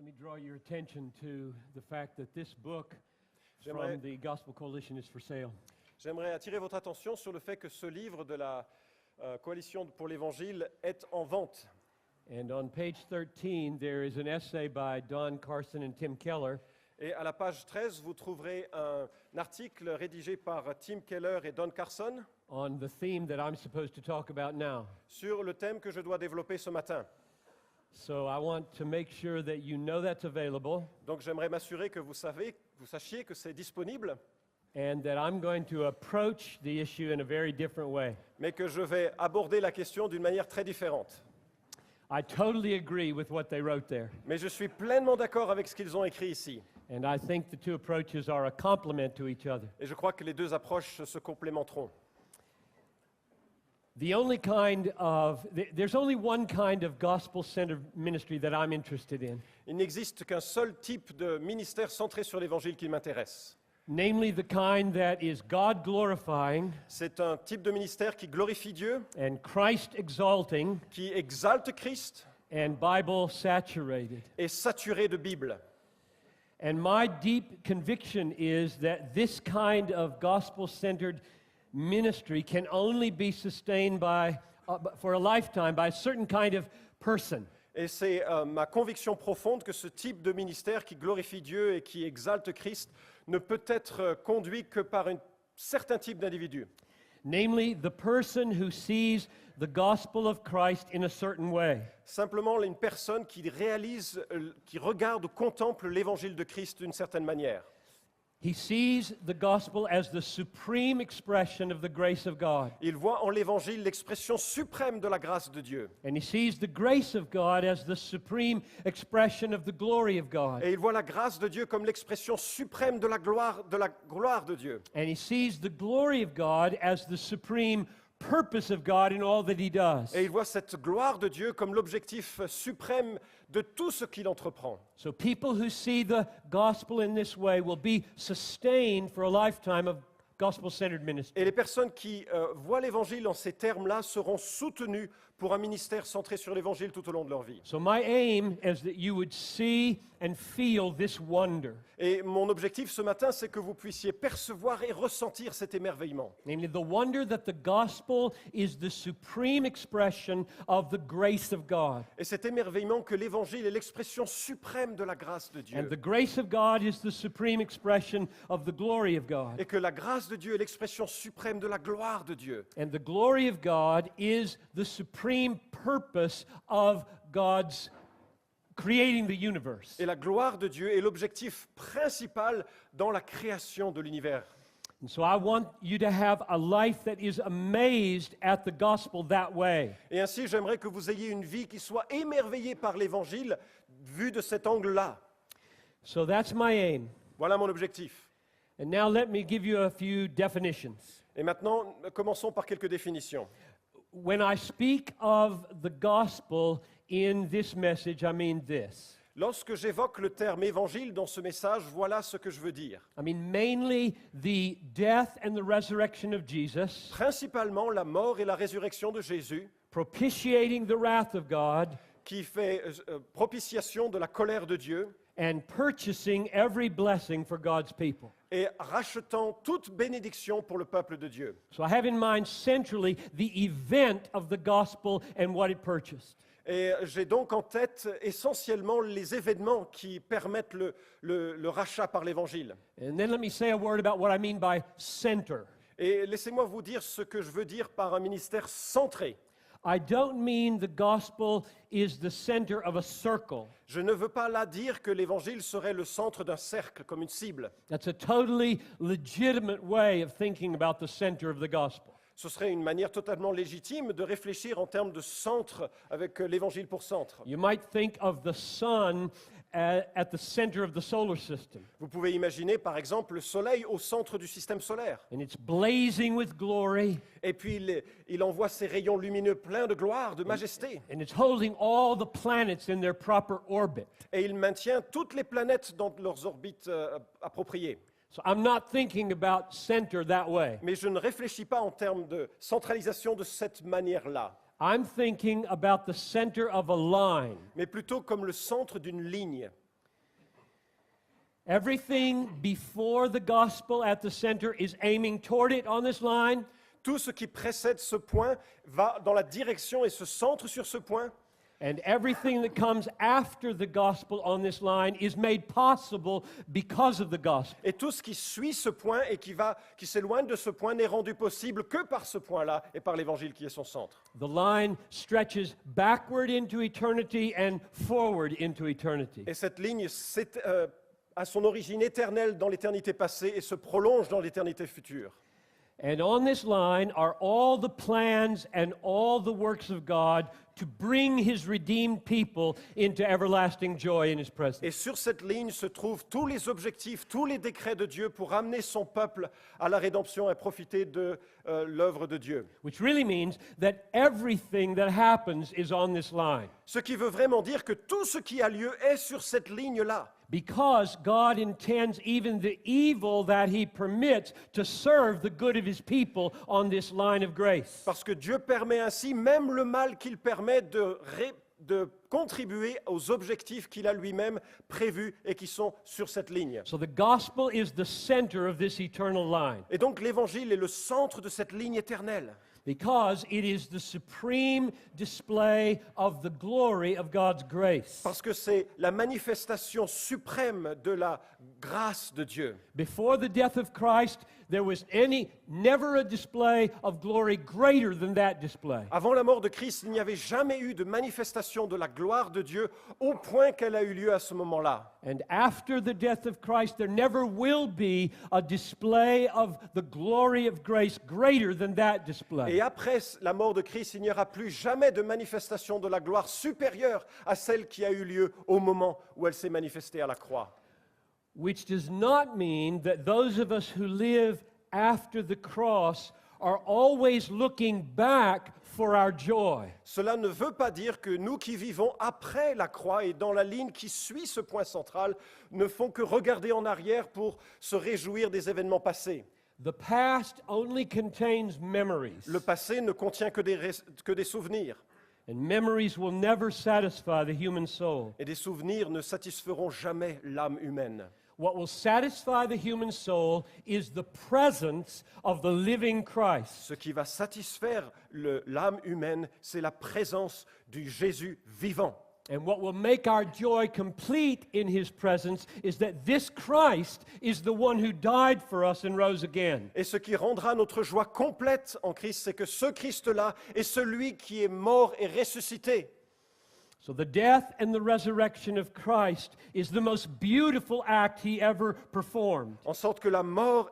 Let me draw your attention to the fact that this book J'aimerais from the Gospel Coalition is for sale. j'aimerais attirer votre attention sur le fait que ce livre de la Coalition pour l'Évangile est en vente. And on page 13, there is an essay by Don Carson and Tim Keller Et à la page 13, vous trouverez un article rédigé par Tim Keller et Don Carson on the theme that I'm supposed to talk about now. sur le thème que je dois développer ce matin. So I want to make sure that you know that's available Donc j'aimerais m'assurer que vous sachiez que c'est disponible, and that I'm going to approach the issue in a very different way. mais que je vais aborder la question d'une manière très différente. I totally agree with what they wrote there, Mais je suis pleinement d'accord avec ce qu'ils ont écrit ici. and I think the two approaches are a complement to each other. Et je crois que les deux approches se complémenteront. There's only one kind of gospel-centered ministry that I'm interested in, Il n'existe qu'un seul type de ministère centré sur l'Évangile qui m'intéresse. namely the kind that is God-glorifying C'est un type de ministère qui glorifie Dieu, and Christ-exalting qui exalte Christ and Bible-saturated. et saturé de Bible. And my deep conviction is that this kind of gospel-centered ministry can only be sustained for a lifetime by a certain kind of person. Et c'est ma conviction profonde que ce type de ministère qui glorifie Dieu et qui exalte Christ ne peut être conduit que par un certain type d'individu. Namely, the person who sees the gospel of Christ in a certain way. Simplement une personne qui réalise, qui regarde ou contemple l'évangile de Christ d'une certaine manière. He sees the gospel as the supreme expression of the grace of God. Il voit en l'évangile l'expression suprême de la grâce de Dieu. And he sees the grace of God as the supreme expression of the glory of God. Et il voit la grâce de Dieu comme l'expression suprême de la gloire de Dieu. And he sees the glory of God as the supreme purpose of God in all that he does. Et il voit cette gloire de Dieu comme l'objectif suprême de tout ce qu'il entreprend. So people who see the gospel in this way will be sustained for a lifetime of gospel-centered ministry. Et les personnes qui voient l'évangile en ces termes-là seront soutenues pour un ministère centré sur l'évangile tout au long de leur vie. So my aim is that you would see and feel this wonder, Et mon objectif ce matin, c'est que vous puissiez percevoir et ressentir cet émerveillement. namely the wonder that the gospel is the supreme expression of the grace of God. Et cet émerveillement que l'évangile est l'expression suprême de la grâce de And the Dieu. grace of God is the supreme expression of the glory of God. Et que la grâce de Dieu est l'expression suprême de la gloire de Dieu. And the glory of God is the supreme purpose of God's creating the universe. Et la gloire de Dieu est l'objectif principal dans la création de l'univers. And so I want you to have a life that is amazed at the gospel that way. Et ainsi, j'aimerais que vous ayez une vie qui soit émerveillée par l'évangile vue de cet angle-là. So that's my aim. Voilà mon objectif. And now let me give you a few definitions. Et maintenant, commençons par quelques définitions. When I speak of the gospel in this message, I mean this. Lorsque j'évoque le terme évangile dans ce message, voilà ce que je veux dire. I mean mainly the death and the resurrection of Jesus, Principalement la mort et la résurrection de Jésus, propitiating the wrath of God, qui fait propitiation de la colère de Dieu and purchasing every blessing for God's people. et rachetant toute bénédiction pour le peuple de Dieu. So I have in mind centrally the event of the gospel and what it purchased. Et j'ai donc en tête essentiellement les événements qui permettent le rachat par l'Évangile. And then let me say a word about what I mean by center. Et laissez-moi vous dire ce que je veux dire par un ministère centré. I don't mean the gospel is the center of a circle. Je ne veux pas là dire que l'Évangile serait le centre d'un cercle, comme une cible. That's a totally legitimate way of thinking about the center of the gospel. Ce serait une manière totalement légitime de réfléchir en termes de centre avec l'Évangile pour centre. You might think of the sun at the center of the solar system, Vous pouvez imaginer par exemple le Soleil au centre du système solaire. and it's blazing with glory, Et puis il envoie ses rayons lumineux pleins de gloire, de majesté. and it's holding all the planets in their proper orbit. Et il maintient toutes les planètes dans leurs orbites appropriées. So I'm not thinking about center that way. Mais je ne réfléchis pas en termes de centralisation de cette manière-là. I'm thinking about the center of a line. Mais plutôt comme le centre d'une ligne. Everything before the gospel at the center is aiming toward it on this line. Tout ce qui précède ce point va dans la direction et se centre sur ce point. And everything that comes after the gospel on this line is made possible because of the gospel. Et tout ce qui suit ce point et qui s'éloigne de ce point n'est rendu possible que par ce point-là et par l'évangile qui est son centre. The line stretches backward into eternity and forward into eternity. Et cette ligne a son origine éternelle dans l'éternité passée et se prolonge dans l'éternité future. And on this line are all the plans and all the works of God to bring his redeemed people into everlasting joy in his presence. Et sur cette ligne se trouvent tous les objectifs, tous les décrets de Dieu pour amener son peuple à la rédemption et profiter de l'œuvre de Dieu. Which really means that everything that happens is on this line. Ce qui veut vraiment dire que tout ce qui a lieu est sur cette ligne-là. Because God intends even the evil that he permits to serve the good of his people on this line of grace. Parce que Dieu permet ainsi même le mal qu'il permet de contribuer aux objectifs qu'il a lui-même prévus et qui sont sur cette ligne. So the gospel is the center of this eternal line. Et donc l'évangile est le centre de cette ligne éternelle. Because it is the supreme display of the glory of God's grace. Parce que c'est la manifestation suprême de la grâce de Dieu. Before the death of Christ, there was never a display of glory greater than that display. Avant la mort de Christ, il n'y avait jamais eu de manifestation de la gloire de Dieu au point qu'elle a eu lieu à ce moment-là. And after the death of Christ, there never will be a display of the glory of grace greater than that display. Et après la mort de Christ, il n'y aura plus jamais de manifestation de la gloire supérieure à celle qui a eu lieu au moment où elle s'est manifestée à la croix. Which does not mean that those of us who live after the cross are always looking back for our joy. Cela ne veut pas dire que nous qui vivons après la croix et dans la ligne qui suit ce point central ne font que regarder en arrière pour se réjouir des événements passés. The past only contains memories, Le passé ne contient que des souvenirs. and memories will never satisfy the human soul. Et des souvenirs ne satisferont jamais l'âme humaine. What will satisfy the human soul is the presence of the living Christ. Ce qui va satisfaire l'âme humaine, c'est la présence du Jésus vivant. And what will make our joy complete in his presence is that this Christ is the one who died for us and rose again. Et ce qui rendra notre joie complète en Christ, c'est que ce Christ-là est celui qui est mort et ressuscité. So the death and the resurrection of Christ is the most beautiful act he ever performed. En sorte que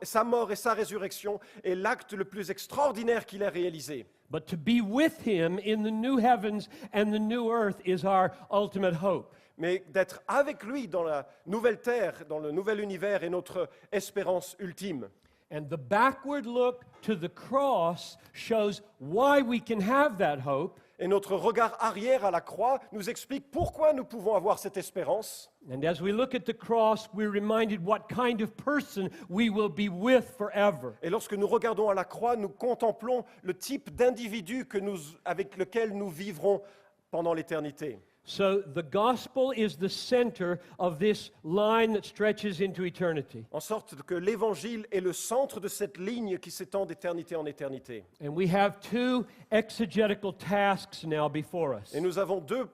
sa mort et sa résurrection est l'acte le plus extraordinaire qu'il ait réalisé. But to be with him in the new heavens and the new earth is our ultimate hope. Mais d'être avec lui dans la nouvelle terre, dans le nouvel univers est notre espérance ultime. And the backward look to the cross shows why we can have that hope. Et notre regard arrière à la croix nous explique pourquoi nous pouvons avoir cette espérance. And as we look at the cross, we're reminded what kind of person we will be with forever. Et lorsque nous regardons à la croix, nous contemplons le type d'individu avec lequel nous vivrons pendant l'éternité. So the gospel is the center of this line that stretches into eternity. En sorte que l'évangile est le centre de cette ligne qui s'étend d'éternité en éternité. And we have two exegetical tasks now before us. Et nous avons deux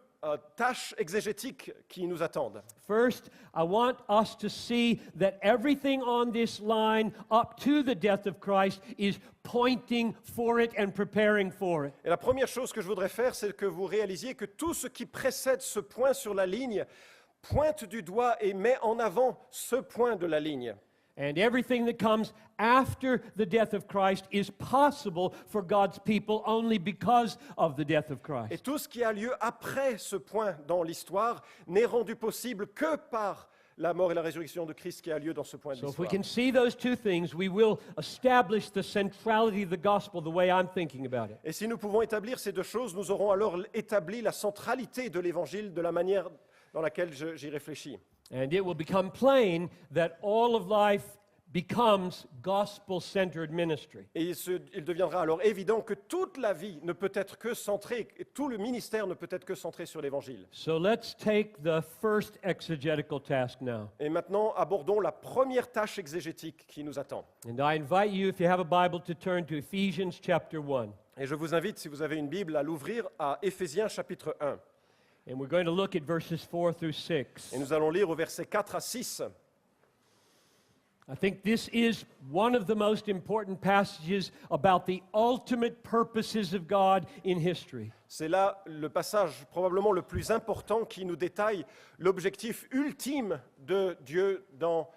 tâches exégétiques qui nous attendent. First, I want us to see that everything on this line up to the death of Christ is pointing for it and preparing for it. Et la première chose que je voudrais faire, c'est que vous réalisiez que tout ce qui précède ce point sur la ligne pointe du doigt et met en avant ce point de la ligne. And everything that comes after the death of Christ is possible for God's people only because of the death of Et Christ. tout ce qui a lieu après ce point dans l'histoire n'est rendu possible que par la mort et la résurrection de Christ qui a lieu dans ce point de So if we l'histoire. can see those two things, we will establish the centrality of the gospel the way I'm thinking about it. Et si nous pouvons établir ces deux choses, nous aurons alors établi la centralité de l'Évangile de la manière dans laquelle j'y réfléchis. And it will become plain that all of life becomes gospel-centered ministry. Et il deviendra alors évident que toute la vie ne peut être que centrée, et tout le ministère ne peut être que centré sur l'Évangile. So let's take the first exegetical task now. Et maintenant, abordons la première tâche exégétique qui nous attend. And I invite you, if you have a Bible, to turn to Ephesians chapter 1. Et je vous invite, si vous avez une Bible, à l'ouvrir à Éphésiens chapitre 1. And we're going to look at verses 4 through 6. Et nous allons lire au verset 4 à 6. I think this is one of the most important passages about the ultimate purposes of God in history. C'est là le passage probablement le plus important qui nous détaille l'objectif ultime de Dieu dans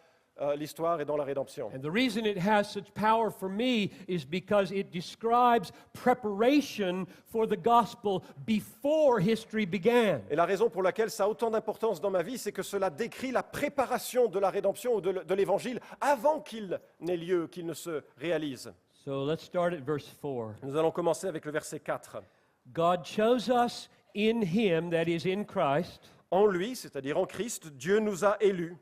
l'histoire et dans la rédemption. And the reason it has such power for me is because it describes preparation for the gospel before history began. Et la raison pour laquelle ça a autant d'importance dans ma vie, c'est que cela décrit la préparation de la rédemption ou de l'Évangile avant qu'il n'ait lieu, qu'il ne se réalise. So let's start at verse 4. Nous allons commencer avec le verset 4. God chose us in him, that is in Christ, En lui, c'est-à-dire en Christ, Dieu nous a élus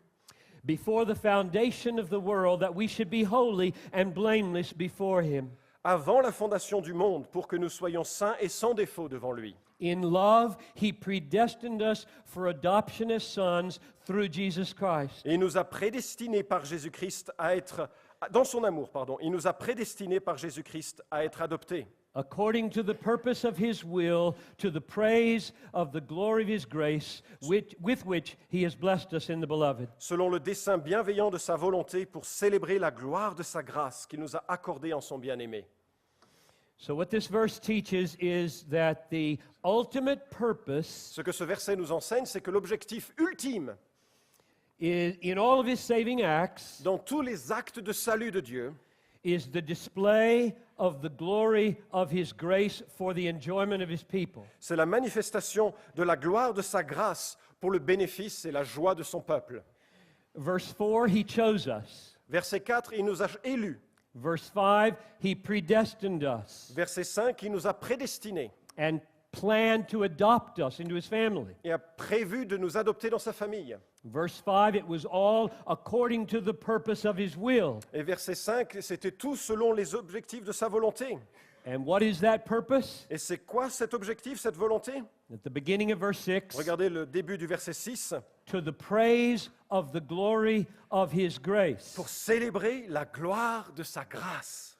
before the foundation of the world, that we should be holy and blameless before him. avant la fondation du monde pour que nous soyons saints et sans défaut devant lui. In love, he predestined us for adoption as sons through Jesus Christ. Et il nous a prédestinés par Jésus-Christ à être, dans son amour, il nous a prédestinés par Jésus-Christ à être adoptés, According to the purpose of his will, to the praise of the glory of his grace, with which he has blessed us in the beloved. selon le dessein bienveillant de sa volonté pour célébrer la gloire de sa grâce qu'il nous a accordée en son bien-aimé. So what this verse teaches is that the ultimate purpose Ce que ce verset nous enseigne, c'est que l'objectif ultime is, in all of his saving acts, dans tous les actes de salut de Dieu, is the display of the glory of his grace for the enjoyment of his people. c'est la manifestation de la gloire de sa grâce pour le bénéfice et la joie de son peuple. Verse 4, he chose us. Verset 4, il nous a élus. Verse 5, he predestined us Verset 5, il nous a prédestinés and planned to adopt us into his family. et a prévu de nous adopter dans sa famille. Verse 5, it was all according to the purpose of his will. Et verset 5, c'était tout selon les objectifs de sa volonté. And what is that purpose? Et c'est quoi cet objectif, cette volonté? At the beginning of verse 6, Regardez le début du verset 6. to the praise of the glory of his grace. Pour célébrer la gloire de sa grâce.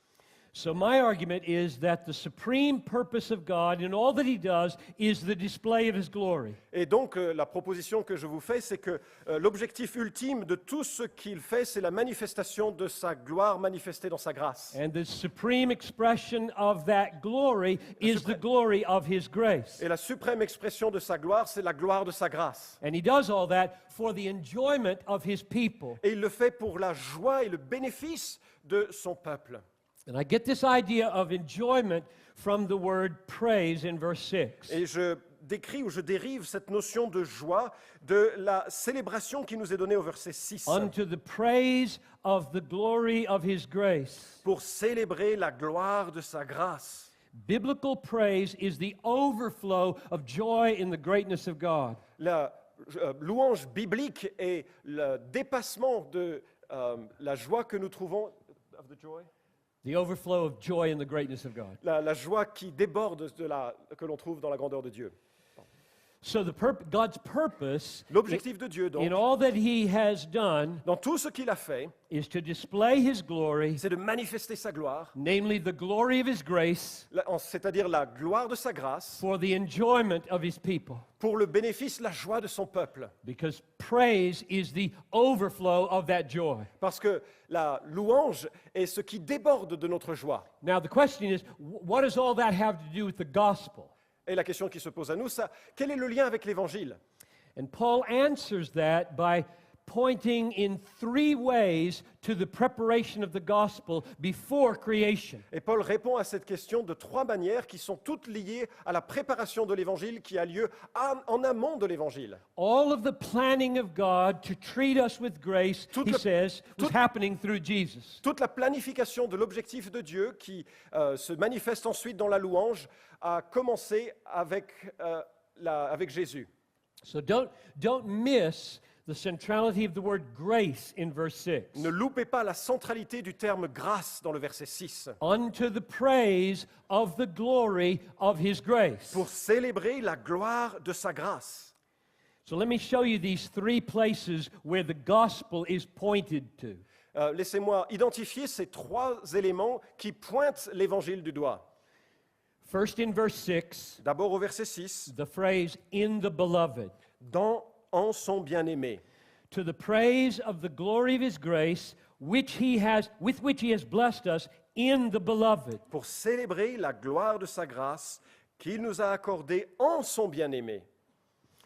So my argument is that the supreme purpose of God in all that he does is the display of his glory. Et donc, la proposition que je vous fais, c'est que l'objectif ultime de tout ce qu'il fait, c'est la manifestation de sa gloire manifestée dans sa grâce. And the supreme expression of that glory is the glory of his grace. Et la suprême expression de sa gloire, c'est la gloire de sa grâce. And he does all that for the enjoyment of his people. Et il le fait pour la joie et le bénéfice de son peuple. And I get this idea of enjoyment from the word praise in verse 6. Et je décris ou je dérive cette notion de joie de la célébration qui nous est donnée au verset 6. Unto the praise of the glory of his grace. Pour célébrer la gloire de sa grâce. Biblical praise is the overflow of joy in the greatness of God. La louange biblique est le dépassement de la joie que nous trouvons. Of the joy? The overflow of joy in the greatness of God. La joie qui déborde que l'on trouve dans la grandeur de Dieu. So God's purpose L'objectif de Dieu, in donc, all that he has done dans tout ce qu'il a fait, is to display his glory, c'est de manifester sa gloire, namely the glory of his grace, c'est-à-dire la gloire de sa grâce, for the enjoyment of his people. pour le bénéfice, la joie de son peuple. Because praise is the overflow of that joy. Parce que la louange est ce qui déborde de notre joie. Now the question is, what does all that have to do with the gospel? Et la question qui se pose à nous, c'est quel est le lien avec l'Évangile? And Paul answers that by pointing in three ways to the preparation of the gospel before creation. Et Paul répond à cette question de trois manières qui sont toutes liées à la préparation de l'Évangile qui a lieu en amont de l'Évangile. All of the planning of God to treat us with grace, he says, was happening through Jesus. Toute la planification de l'objectif de Dieu qui se manifeste ensuite dans la louange a commencé avec Jésus. So don't miss the centrality of the word grace in verse 6. Ne loupez pas la centralité du terme grâce dans le verset 6. Unto the praise of the glory of his grace. Pour célébrer la gloire de sa grâce. So let me show you these three places where the gospel is pointed to. Laissez-moi identifier ces trois éléments qui pointent l'évangile du doigt. First, in verse 6, D'abord au verset 6, the phrase in the beloved. en son bien-aimé, To the praise of the glory of his grace, with which he has blessed us in the beloved. pour célébrer la gloire de sa grâce qu'il nous a accordée en son bien-aimé.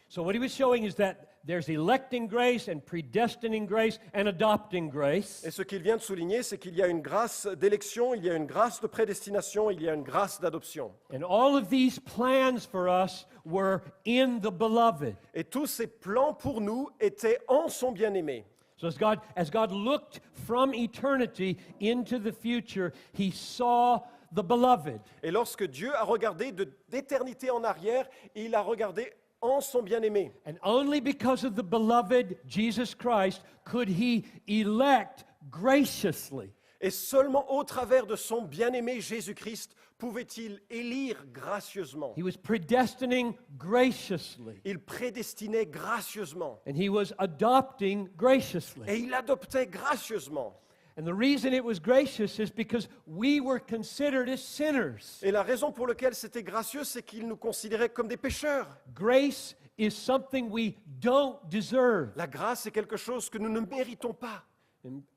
So what he was showing is that there's electing grace and predestining grace and adopting grace. Et ce qu'il vient de souligner, c'est qu'il y a une grâce d'élection, il y a une grâce de prédestination, il y a une grâce d'adoption. And all of these plans for us were in the beloved. Et tous ces plans pour nous étaient en son bien-aimé. So as God looked from eternity into the future, he saw the beloved. Et lorsque Dieu a regardé d'éternité en arrière, il a regardé en son bien-aimé. And only because of the beloved Jesus Christ could he elect graciously. Et seulement au travers de son bien-aimé Jésus-Christ pouvait-il élire gracieusement. He was predestining graciously. Il prédestinait gracieusement. And he was adopting graciously. Et il adoptait gracieusement. And the reason it was gracious is because we were considered as sinners. Et la raison pour laquelle c'était gracieux, c'est qu'il nous considérait comme des pécheurs. Grace is something we don't deserve. La grâce est quelque chose que nous ne méritons pas.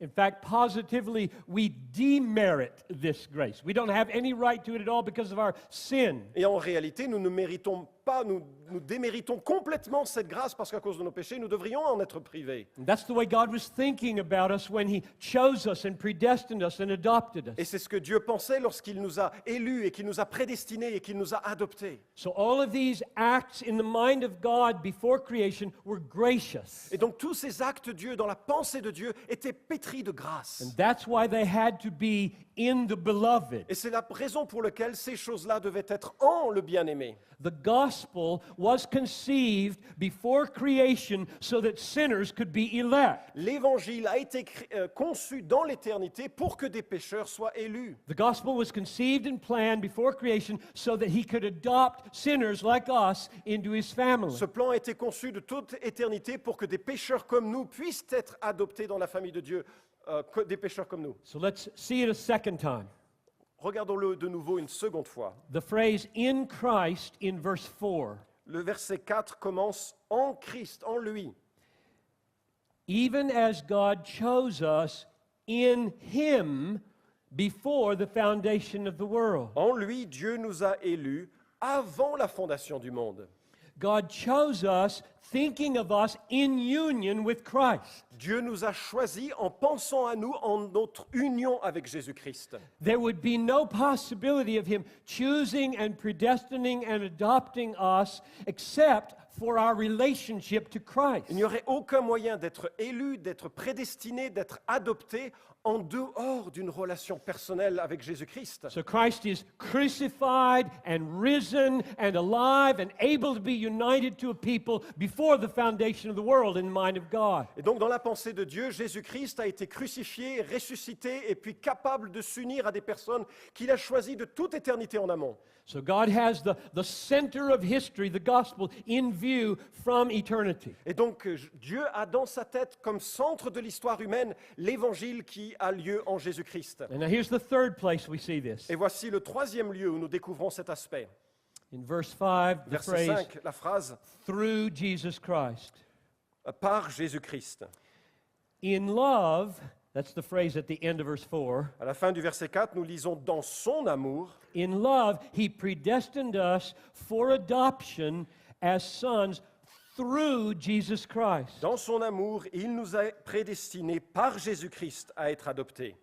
In fact, positively, we demerit this grace. We don't have any right to it at all because of our sin. Et en réalité, nous ne méritons pas, nous déméritons complètement cette grâce parce qu'à cause de nos péchés, nous devrions en être privés. And that's the way God was thinking about us when he chose us and predestined us and adopted Et us. c'est ce que Dieu pensait lorsqu'il nous a élus et qu'il nous a prédestinés et qu'il nous a adoptés. So all of these acts in the mind of God before creation were gracious. Et donc tous ces actes de Dieu, dans la pensée de Dieu, étaient pétris de grâce. And that's why they had to be in the beloved. Et c'est la raison pour laquelle ces choses-là devaient être en le bien-aimé. The gospel was conceived before creation so that sinners could be elect. L'évangile a été conçu dans l'éternité pour que des pécheurs soient élus. The gospel was conceived and planned before creation so that he could adopt sinners like us into his family. Ce plan a été conçu de toute éternité pour que des pécheurs comme nous puissent être adoptés dans la famille de Dieu, des pécheurs comme nous. So let's see it a second time. Regardons-le de nouveau une seconde fois. The phrase in Christ in verse 4. Le verset 4 commence en Christ, en lui. Even as God chose us in him before the foundation of the world. En lui, Dieu nous a élus avant la fondation du monde. God chose us thinking of us in union with Christ. Dieu nous a choisis en pensant à nous en notre union avec Jésus-Christ. There would be no possibility of him choosing and predestining and adopting us except for our relationship to Christ. Il n'y aurait aucun moyen d'être élu, d'être prédestiné, d'être adopté en dehors d'une relation personnelle avec Jésus-Christ. So Christ is crucified and risen and alive and able to be united to a people before the foundation of the world in the mind of God. Et donc dans la pensée de Dieu, Jésus-Christ a été crucifié, ressuscité et puis capable de s'unir à des personnes qu'il a choisies de toute éternité en amont. So God has the center of history, the gospel, in view from eternity. Et donc Dieu a dans sa tête comme centre de l'histoire humaine l'évangile qui a lieu en Jésus-Christ. And now here's the third place we see this. Et voici le troisième lieu où nous découvrons cet aspect. In verse 5, the Verset phrase, 5, la phrase through Jesus Christ. « par Jésus-Christ ». In love, that's the phrase at the end of verse 4. À la fin du verset 4, nous lisons « dans son amour ». In love, he predestined us for adoption as sons through Jesus Christ. Dans son amour, il nous a prédestinés par Jésus-Christ à être adoptés.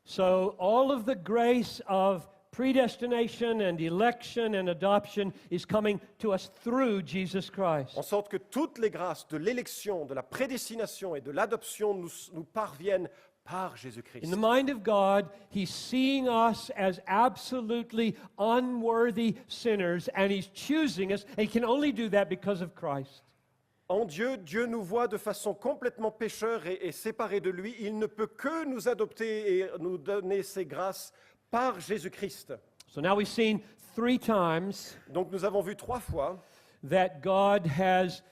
So all of the grace of predestination and election and adoption is coming to us through Jesus Christ. En sorte que toutes les grâces de l'élection, de la prédestination et de l'adoption nous parviennent par Jésus-Christ. In the mind of God, he's seeing us as absolutely unworthy sinners, and he's choosing us, and he can only do that because of Christ. En Dieu, Dieu nous voit de façon complètement pécheurs et séparés de lui. Il ne peut que nous adopter et nous donner ses grâces par Jésus-Christ. So now we've seen 3 times Donc nous avons vu 3 fois that God has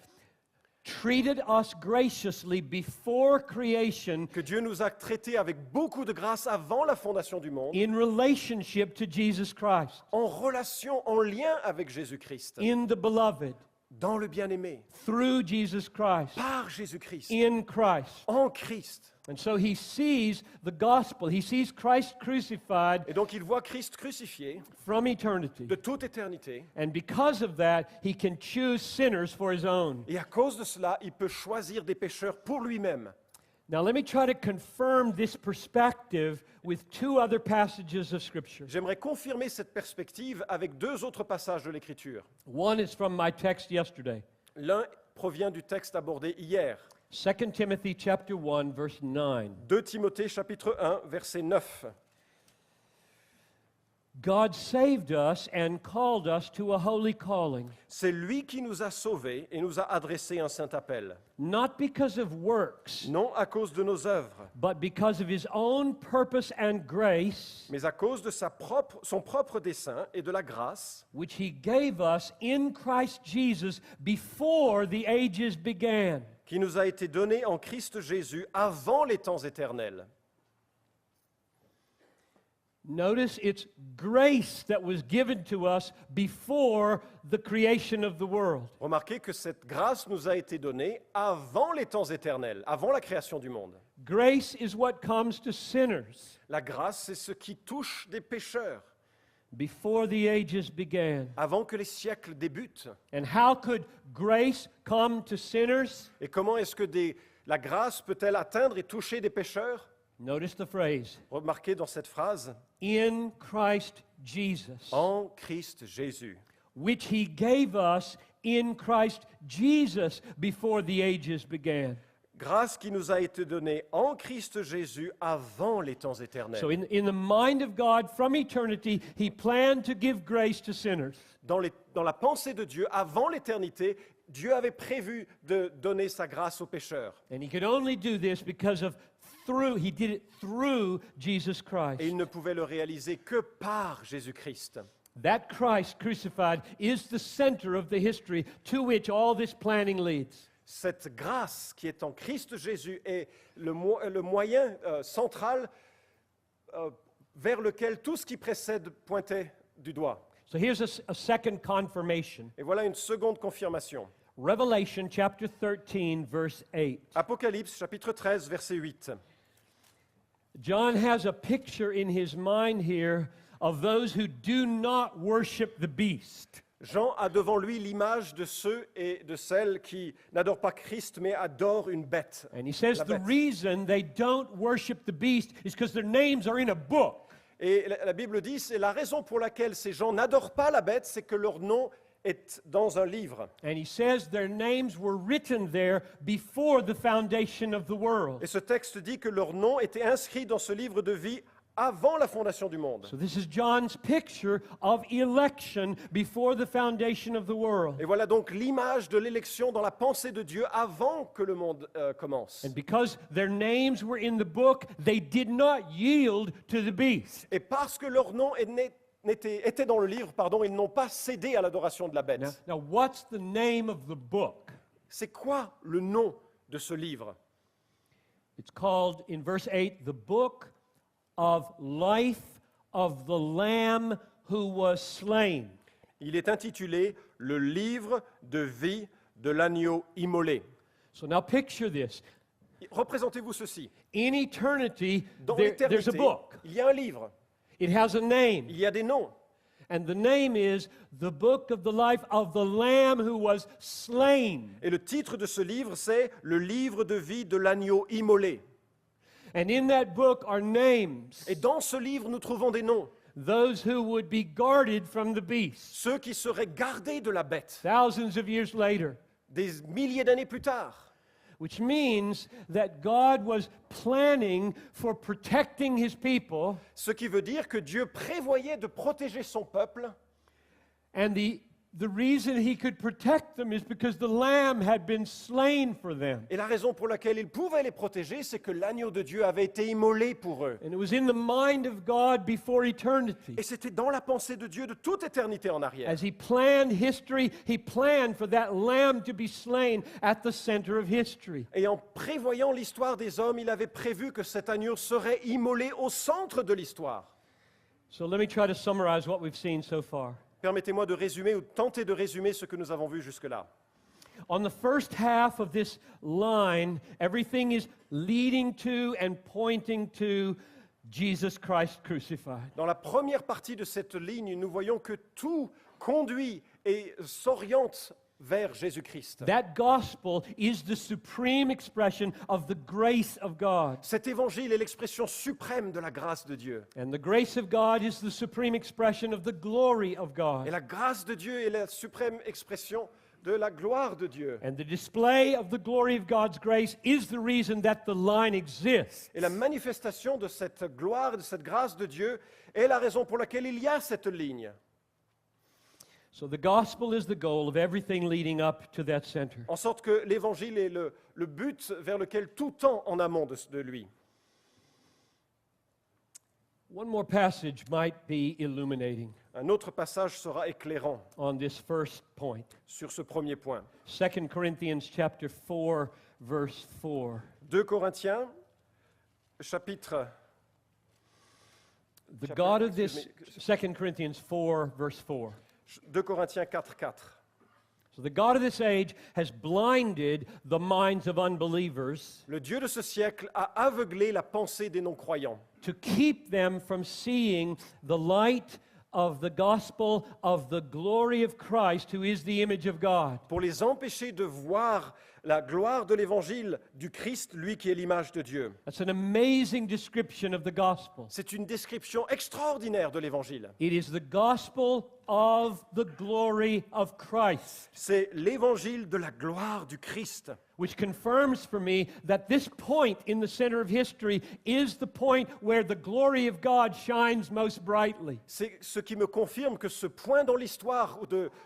treated us graciously before creation que Dieu nous a traités avec beaucoup de grâce avant la fondation du monde, in relationship to Jesus Christ, en relation, en lien avec Jésus-Christ, in the beloved, dans le bien-aimé, through Jesus Christ, par Jésus-Christ, in Christ. en Christ. And so he sees the gospel, he sees Christ crucified Et donc il voit Christ crucifié from eternity. de toute éternité. And because of that, he can choose sinners for his own. Et à cause de cela, il peut choisir des pécheurs pour lui-même. Now, let me try to confirm this perspective with 2 other passages of Scripture. J'aimerais confirmer cette perspective avec 2 autres passages de l'Écriture. One is from my text yesterday, L'un provient du texte abordé hier, 2 Timothy chapter 1, verse 9. 2 Timothée chapitre 1, verset 9. God saved us and called us to a holy calling, C'est lui qui nous a sauvés et nous a adressé un saint appel. not because of works, Non à cause de nos œuvres, but because of his own purpose and grace, mais à cause de son propre dessein et de la grâce which he gave us in Christ Jesus before the ages began. qui nous a été donnée en Christ Jésus avant les temps éternels. Notice it's grace that was given to us before the creation of the world. Remarquez que cette grâce nous a été donnée avant les temps éternels, avant la création du monde. Grace is what comes to sinners La grâce, c'est ce qui touche des pécheurs before the ages began. avant que les siècles débutent. And how could grace come to sinners? Et comment est-ce que la grâce peut-elle atteindre et toucher des pécheurs? Notice the phrase, Remarquez dans cette phrase, in Christ Jesus, en Christ Jésus, which he gave us in Christ Jesus before the ages began. grâce qui nous a été donnée en Christ Jésus avant les temps éternels. So in the mind of God from eternity, he planned to give grace to sinners. Dans la pensée de Dieu, avant l'éternité, Dieu avait prévu de donner sa grâce aux pécheurs. And he could only do this because of he did it through Jesus Christ. Et il ne pouvait le réaliser que par Jésus-Christ. That Christ crucified is the center of the history to which all this planning leads. Cette grâce qui est en Christ Jésus est le moyen central vers lequel tout ce qui précède pointait du doigt. So here's a second confirmation. Et voilà une seconde confirmation. Revelation chapter 13, verse 8. Apocalypse chapitre 13, verset 8. John has a picture in his mind here of those who do not worship the beast. Jean a devant lui l'image de ceux et de celles qui n'adorent pas Christ mais adorent une bête. And he says La the bête. reason they don't worship the beast is because their names are in a book. Et la Bible dit, c'est la raison pour laquelle ces gens n'adorent pas la bête, c'est que leur nom est dans un livre. And he says their names were written there before the foundation of the world. Et ce texte dit que leur nom était inscrit dans ce livre de vie avant la fondation du monde. So this is John's picture of election before the foundation of the world. Et voilà donc l'image de l'élection dans la pensée de Dieu avant que le monde commence. And because their names were in the book, they did not yield to the beast. Et parce que leur nom était dans le livre, ils n'ont pas cédé à l'adoration de la bête. Now what's the name of the book? C'est quoi le nom de ce livre? It's called, in verse 8, the book of life of the Lamb who was slain. Il est intitulé « Le livre de vie de l'agneau immolé So now picture this. ». Représentez-vous ceci. In eternity, Dans there's a l'éternité, book. il y a un livre, It has a name. il y a des noms. And the name is the book of the life of the Lamb who was slain. Et le titre de ce livre, c'est « Le livre de vie de l'agneau immolé ». And in that book are names, Et dans ce livre, nous trouvons des noms. those who would be guarded from the beast. Ceux qui seraient gardés de la bête Thousands of years later. des milliers d'années plus tard. Which means that God was planning for protecting his people, Ce qui veut dire que Dieu prévoyait de protéger son peuple and the the reason he could protect them is because the lamb had been slain for them. Et la raison pour laquelle il pouvait les protéger, c'est que l'agneau de Dieu avait été immolé pour eux. And it was in the mind of God before eternity. Et c'était dans la pensée de Dieu de toute éternité en arrière. As he planned history, he planned for that lamb to be slain at the center of history. Et en prévoyant l'histoire des hommes, il avait prévu que cet agneau serait immolé au centre de l'histoire. So let me try to summarize what we've seen so far. Permettez-moi de résumer ou de tenter de résumer ce que nous avons vu jusque-là. On the first half of this line, everything is leading to and pointing to Jesus Christ crucified. Dans la première partie de cette ligne, nous voyons que tout conduit et s'oriente vers Jésus-Christ. That gospel is the supreme expression of the grace of God. Cet évangile est l'expression suprême de la grâce de Dieu. And the grace of God is the supreme expression of the glory of Et God. la grâce de Dieu est la suprême expression de la gloire de Dieu. And the display of the glory of God's grace is the reason that the line exists. Et la manifestation de cette gloire, de cette grâce de Dieu est la raison pour laquelle il y a cette ligne. So the gospel is the goal of everything leading up to that center. En sorte que l'évangile est le but vers lequel tout tend en amont de lui. One more passage might be illuminating Un autre passage sera éclairant on this first point. sur ce premier point. 2 Corinthians chapter 4 verse 4. 2 Corinthiens, chapitre... The Chapter- God of this excuse 2 Corinthians 4 verse 4. 2 Corinthiens 4:4. So the God of this age has blinded the minds of unbelievers Le Dieu de ce siècle a aveuglé la pensée des non-croyants to keep them from seeing the light of the gospel of the glory of Christ, who is the image of God. pour les empêcher de voir la gloire de l'évangile du Christ, lui qui est l'image de Dieu. That's an amazing description of the gospel. C'est une description extraordinaire de l'évangile. It is the gospel of the glory of Christ, C'est l'évangile de la gloire du Christ, which confirms for me that this point in the center of history is the point where the glory of God shines most brightly. c'est ce qui me confirme que ce point dans l'histoire,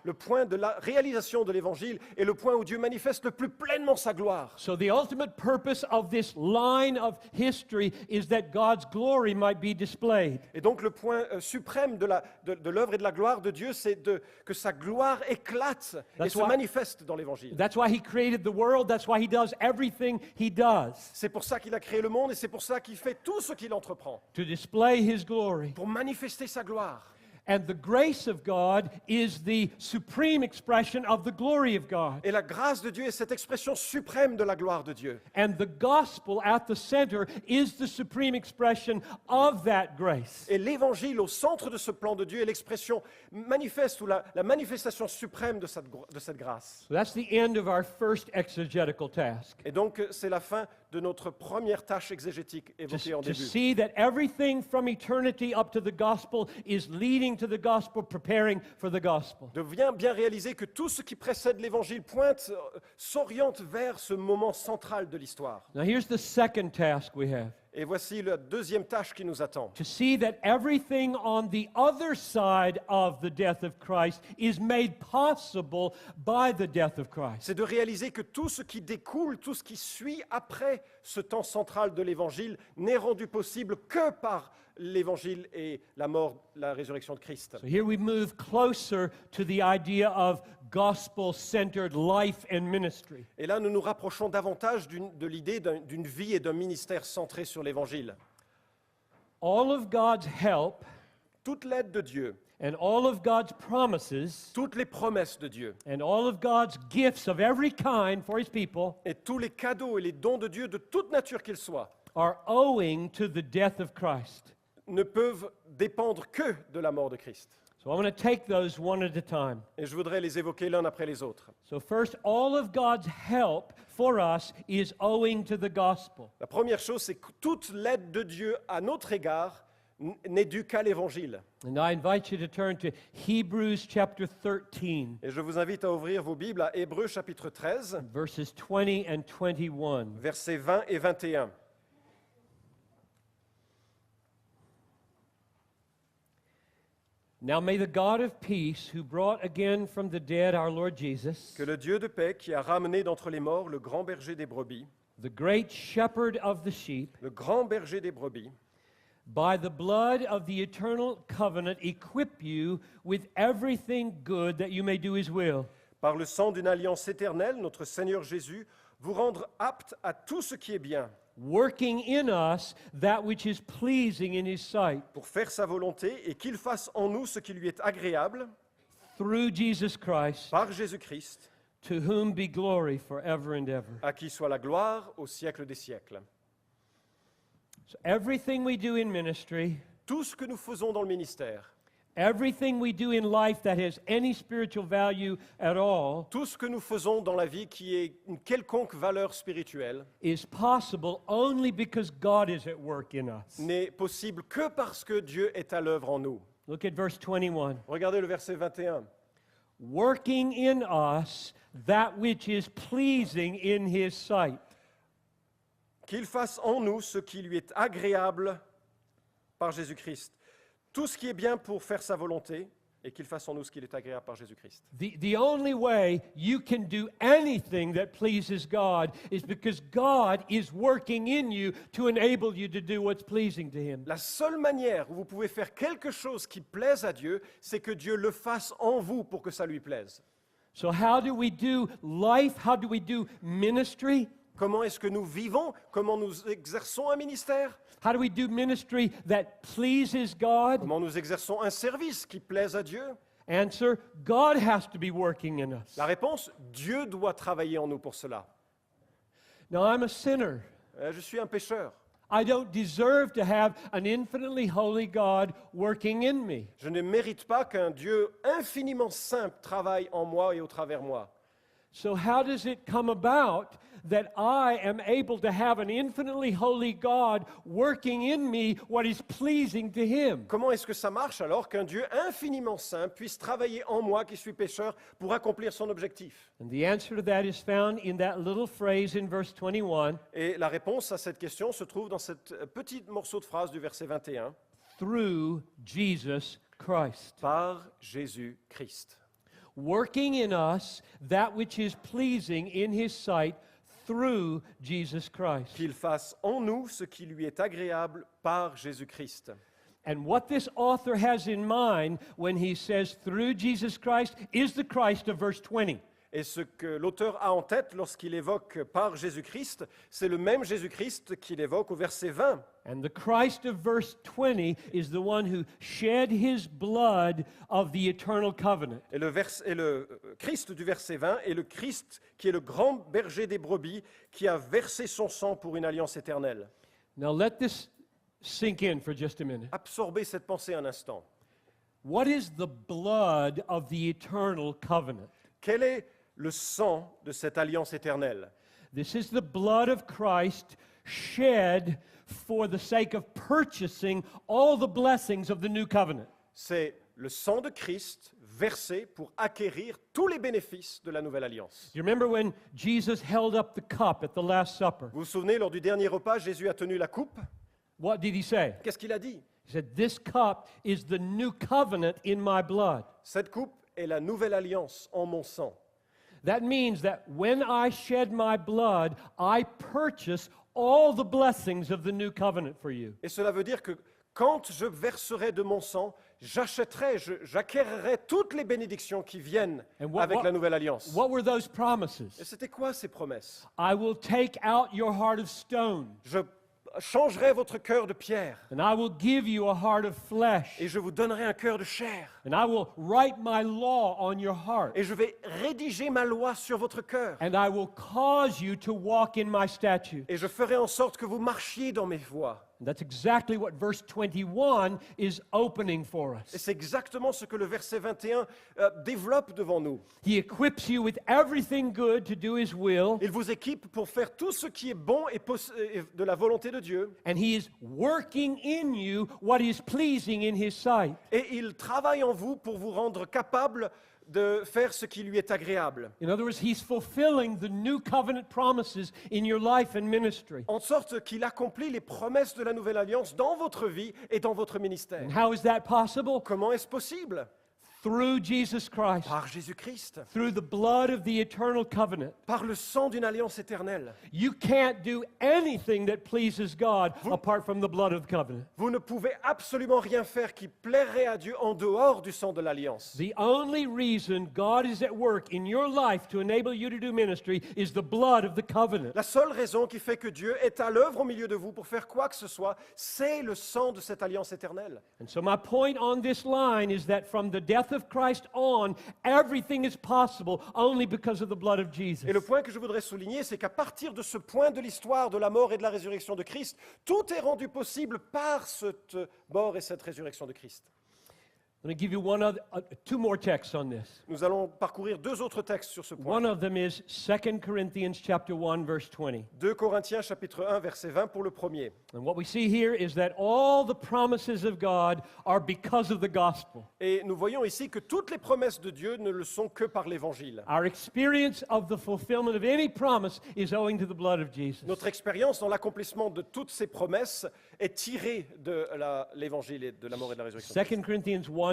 le point de la réalisation de l'évangile, est le point où Dieu manifeste le plus pleinement sa gloire. So the ultimate purpose of this line of history is that God's glory might be displayed. Et donc le point suprême de l'œuvre et de la gloire de Dieu, c'est que sa gloire éclate et That's se why- manifeste dans l'évangile. That's why he created the world. That's why he does everything he does C'est pour ça qu'il a créé le monde et c'est pour ça qu'il fait tout ce qu'il entreprend, to display his glory. pour manifester sa gloire. And the grace of God is the supreme expression of the glory of God. Et la grâce de Dieu est cette expression suprême de la gloire de Dieu. And the gospel at the center is the supreme expression of that grace. Et l'évangile au centre de ce plan de Dieu est l'expression manifeste ou la manifestation suprême de cette grâce. So that's the end of our first exegetical task. Et donc c'est la fin de notre première tâche exégétique évoquée en To début. see that everything from eternity up to the gospel is leading to the gospel, preparing for the gospel. De bien réaliser que tout ce qui précède l'évangile s'oriente vers ce moment central de l'histoire. Now here's the second task we have. Et voici la deuxième tâche qui nous attend. To see that everything on the other side of the death of Christ is made possible by the death of Christ. C'est de réaliser que tout ce qui découle, tout ce qui suit après ce temps central de l'évangile n'est rendu possible que par l'évangile et la mort, la résurrection de Christ. So here we move closer to the idea of gospel-centered life and ministry. Et là, nous nous rapprochons davantage de l'idée d'une vie et d'un ministère centré sur l'évangile. All of God's help Toute l'aide de Dieu, and all of God's promises toutes les promesses de Dieu and all of God's gifts of every kind for his people et tous les cadeaux et les dons de Dieu de toute nature qu'ils soient are owing to the death of Christ. ne peuvent dépendre que de la mort de Christ. So I want to take those one at a time. Et je voudrais les évoquer l'un après les autres. So first, all of God's help for us is owing to the gospel. La première chose, c'est que toute l'aide de Dieu à notre égard n'est due qu'à l'évangile. And I invite you to turn to Hebrews chapter 13, Et je vous invite à ouvrir vos Bibles à Hébreux chapitre 13, verses 20 and 21. versets 20 et 21. Now may the God of peace, who brought again from the dead our Lord Jesus, Que le Dieu de paix qui a ramené d'entre les morts le grand berger des brebis, the great shepherd of the sheep, le grand berger des brebis, by the blood of the eternal covenant, equip you with everything good that you may do his will, par le sang d'une alliance éternelle, notre Seigneur Jésus, vous rendre apte à tout ce qui est bien, working in us that which is pleasing in his sight, pour faire sa volonté et qu'il fasse en nous ce qui lui est agréable, through Jesus Christ, par Jésus-Christ, to whom be glory forever and ever. à qui soit la gloire au siècle des siècles. So everything we do in ministry, Tout ce que nous faisons dans le ministère, everything we do in life that has any spiritual value at all, tout ce que nous faisons dans la vie qui ait une quelconque valeur spirituelle, is possible only because God is at work in us. n'est possible que parce que Dieu est à l'œuvre en nous. Look at verse 21. Regardez le verset 21. Working in us that which is pleasing in his sight. Qu'il fasse en nous ce qui lui est agréable par Jésus-Christ. Tout ce qui est bien pour faire sa volonté, et qu'il fasse en nous ce qui est agréable par Jésus-Christ. The only way you can do anything that pleases God is because God is working in you to enable you to do what's pleasing to him. La seule manière où vous pouvez faire quelque chose qui plaise à Dieu, c'est que Dieu le fasse en vous pour que ça lui plaise. So how do we do life? How do we do ministry? Comment est-ce que nous vivons? Comment nous exerçons un ministère? How do we do ministry that pleases God? Comment nous exerçons un service qui plaise à Dieu? Answer, God has to be working in us. La réponse, Dieu doit travailler en nous pour cela. Now, I'm a sinner. Je suis un pécheur. I don't deserve to have an infinitely holy God working in me. Je ne mérite pas qu'un Dieu infiniment saint travaille en moi et au travers moi. So how does it come about that I am able to have an infinitely holy God working in me what is pleasing to him? Comment est-ce que ça marche alors qu'un Dieu infiniment saint puisse travailler en moi qui suis pécheur pour accomplir son objectif? And the answer to that is found in that little phrase in verse 21, Et la réponse à cette question se trouve dans cette petite morceau de phrase du verset 21. through Jesus Christ. Par Jésus-Christ. Working in us that which is pleasing in his sight through Jesus Christ. Qu'il fasse en nous ce qui lui est agréable par Jésus-Christ. And what this author has in mind when he says through Jesus Christ is the Christ of verse 20. Et ce que l'auteur a en tête lorsqu'il évoque par Jésus-Christ, c'est le même Jésus-Christ qu'il évoque au verset 20. And the Christ of verse 20 is the one who shed his blood of the eternal covenant. Et le Christ du verset 20 est le Christ qui est le grand berger des brebis qui a versé son sang pour une alliance éternelle. Now let this sink in for just a minute. Absorbez cette pensée un instant. What is the blood of the eternal covenant? Quel est le sang de cette alliance éternelle? This is the blood of Christ shed for the sake of purchasing all the blessings of the new covenant. C'est le sang de Christ versé pour acquérir tous les bénéfices de la nouvelle alliance. You remember when Jesus held up the cup at the Last Supper? Vous vous souvenez, lors du dernier repas, Jésus a tenu la coupe. What did he say? Qu'est-ce qu'il a dit? He said, "This cup is the new covenant in my blood." Cette coupe est la nouvelle alliance en mon sang. That means that when I shed my blood, I purchase all the blessings of the new covenant for you. Et cela veut dire que quand je verserai de mon sang, j'acquérirai toutes les bénédictions qui viennent And what- avec what- la nouvelle alliance. What were those Et promises? c'était quoi ces promesses? I will take out your heart of stone, Je changerai votre cœur de pierre and I will give you a heart of flesh, et je vous donnerai un cœur de chair. and I will write my law on your heart, Et je vais rédiger ma loi sur votre cœur. and I will cause you to walk in my statutes. Et je ferai en sorte que vous marchiez dans mes voies. And that's exactly what verse 21 is opening for Et us. c'est exactement ce que le verset 21 développe devant nous. He equips you with everything good to do his will, Il vous équipe pour faire tout ce qui est bon et de la volonté de Dieu. and he is working in you what is pleasing in his sight. Et il travaille en vous pour vous rendre capable de faire ce qui lui est agréable. In other words, he's fulfilling the new covenant promises in your life and ministry. En sorte qu'il accomplit les promesses de la nouvelle alliance dans votre vie et dans votre ministère. And how is that possible? Comment est-ce possible? Through Jesus Christ, Par Jésus-Christ, through the blood of the eternal covenant. par le sang d'une alliance éternelle. You can't do anything that pleases God apart from the blood of the covenant. Vous ne pouvez absolument rien faire qui plairait à Dieu en dehors du sang de l'alliance. The only reason God is at work in your life to enable you to do ministry is the blood of the covenant. La seule raison qui fait que Dieu est à l'œuvre au milieu de vous pour faire quoi que ce soit, c'est le sang de cette alliance éternelle. And so my point on this line is that from the death of Christ on, everything is possible only because of the blood of Jesus. Et le point que je voudrais souligner, c'est qu'à partir de ce point de l'histoire de la mort et de la résurrection de Christ, tout est rendu possible par cette mort et cette résurrection de Christ. Let me give you two more texts on this. Nous allons parcourir deux autres textes sur ce point. One of them is 2 Corinthians chapter 1 verse 20. 2 Corinthiens chapitre 1 verset 20 pour le premier. And what we see here is that all the promises of God are because of the gospel. Et nous voyons ici que toutes les promesses de Dieu ne le sont que par l'évangile. Our experience of the fulfillment of any promise is owing to the blood of Jesus. Notre expérience dans l'accomplissement de toutes ces promesses est tirée de l'évangile et de la mort et de la résurrection. 2 Corinthians 1:20.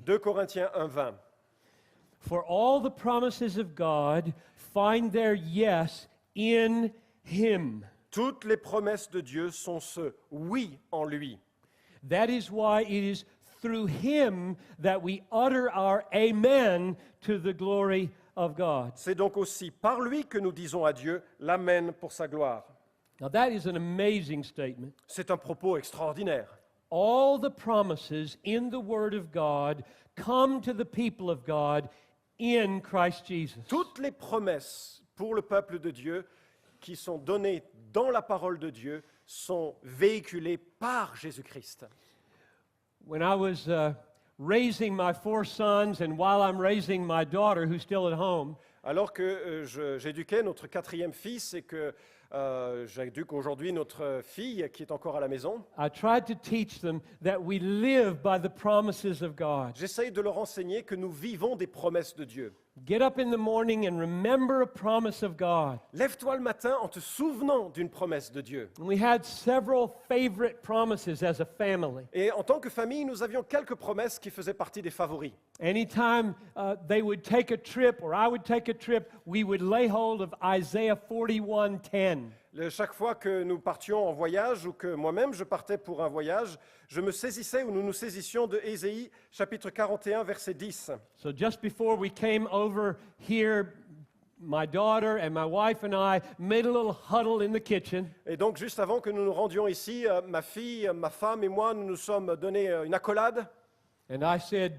2 Corinthiens 1 20. For all the promises of God find their yes in him. Toutes les promesses de Dieu sont ce oui en lui. That is why it is through him that we utter our amen to the glory of God. C'est donc aussi par lui que nous disons à Dieu l'amen pour sa gloire. Now that is an amazing statement. C'est un propos extraordinaire. All the promises in the Word of God come to the people of God in Christ Jesus. Toutes les promesses pour le peuple de Dieu qui sont données dans la parole de Dieu sont véhiculées par Jésus-Christ. When I was raising my 4 sons and while I'm raising my daughter who's still at home, Alors que j'éduquais notre quatrième fils et que j'éduque aujourd'hui notre fille qui est encore à la maison, I tried to teach them that we live by the promises of God. j'essaye de leur enseigner que nous vivons des promesses de Dieu. Get up in the morning and remember a promise of God. Lève-toi le matin en te souvenant d'une promesse de Dieu. And we had several favorite promises as a family. Et en tant que famille, nous avions quelques promesses qui faisaient partie des favoris. Anytime they would take a trip or I would take a trip, we would lay hold of Isaiah 41:10. Chaque fois que nous partions en voyage ou que moi-même je partais pour un voyage, je me saisissais ou nous nous saisissions de Ésaïe chapitre 41 verset 10. So just before we came over here, my daughter and my wife and I made a little huddle in the kitchen. Et donc juste avant que nous nous rendions ici, ma fille, ma femme et moi, nous nous sommes donné une accolade. And I said,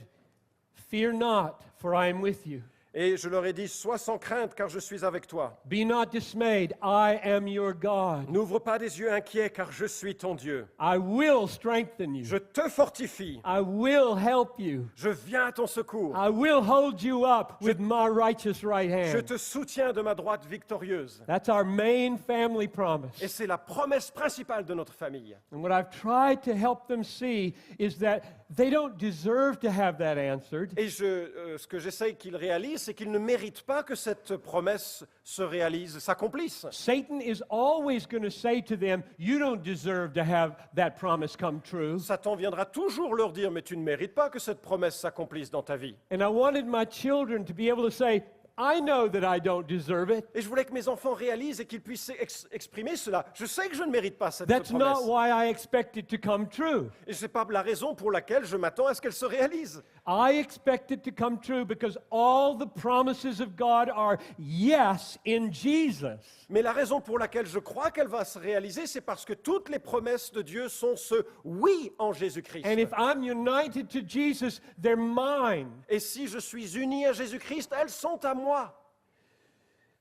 "Fear not, for I am with you. Et je leur ai dit, sois sans crainte car je suis avec toi. Be not dismayed, I am your God. N'ouvre pas des yeux inquiets car je suis ton Dieu. I will strengthen you. Je te fortifie. I will help you. Je viens à ton secours. I will hold you up with my righteous right Je hand." te soutiens de ma droite victorieuse. That's our main family Et promise. c'est la promesse principale de notre famille. And what I've tried to help them see is that they don't deserve to have that answered. Et ce que j'essaye qu'ils réalisent, c'est qu'ils ne méritent pas que cette promesse se réalise, s'accomplisse. Satan is always going to say to them, "You don't deserve to have that promise come true." Satan viendra toujours leur dire, mais tu ne mérites pas que cette promesse s'accomplisse dans ta vie. And I wanted my children to be able to say, "I know that I don't deserve it. Et je voulais que mes enfants réalisent et qu'ils puissent exprimer cela. Je sais que je ne mérite pas cette That's promesse. not why I expect it to come true. Et ce n'est pas la raison pour laquelle je m'attends à ce qu'elle se réalise. I expect it to come true because all the promises of God are yes in Jesus. Mais la raison pour laquelle je crois qu'elle va se réaliser, c'est parce que toutes les promesses de Dieu sont ce oui en Jésus-Christ. And if I'm united to Jesus, they're mine. Et si je suis uni à Jésus-Christ, elles sont à moi.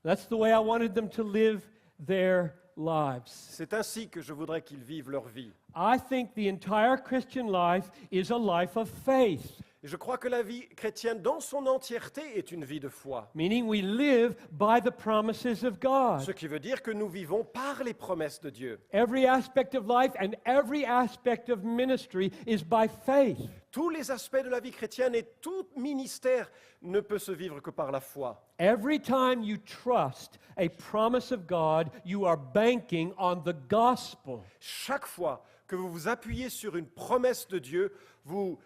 That's the way I wanted them to live their lives. C'est ainsi que je voudrais qu'ils vivent leur vie. I think the entire Christian life is a life of faith. Et je crois que la vie chrétienne dans son entièreté est une vie de foi. meaning we live by the promises of God. Ce qui veut dire que nous vivons par les promesses de Dieu. Every aspect of life and every aspect of ministry is by faith. Tous les aspects de la vie chrétienne et tout ministère ne peut se vivre que par la foi. Every time you trust a promise of God, you are banking on the gospel. Chaque fois que vous vous appuyez sur une promesse de Dieu, vous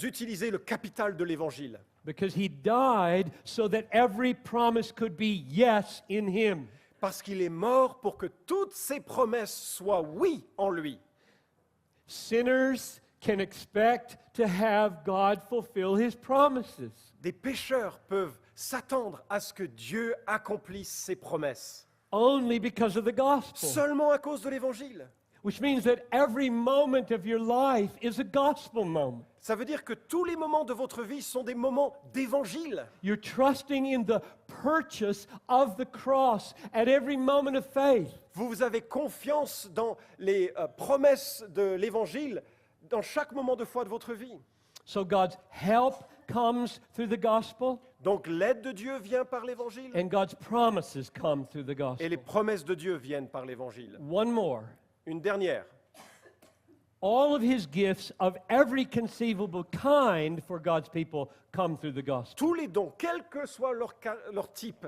utilisez le capital de l'Évangile. Because he died so that every promise could be yes in him. Parce qu'il est mort pour que toutes ces promesses soient oui en lui. Sinners can expect to have God fulfill his promises. Des pécheurs peuvent s'attendre à ce que Dieu accomplisse ses promesses. Only because of the gospel. Seulement à cause de l'Évangile. Which means that every moment of your life is a gospel moment. Ça veut dire que tous les moments de votre vie sont des moments d'évangile. You're trusting in the purchase of the cross at every moment of faith. Vous avez confiance dans les promesses de l'évangile dans chaque moment de foi de votre vie. So God's help comes through the gospel, Donc l'aide de Dieu vient par l'évangile and God's promises come through the et gospel. les promesses de Dieu viennent par l'évangile. One more. Une dernière. All of his gifts of every conceivable kind for God's people come through the gospel. Tous les dons, quel que soit leur type,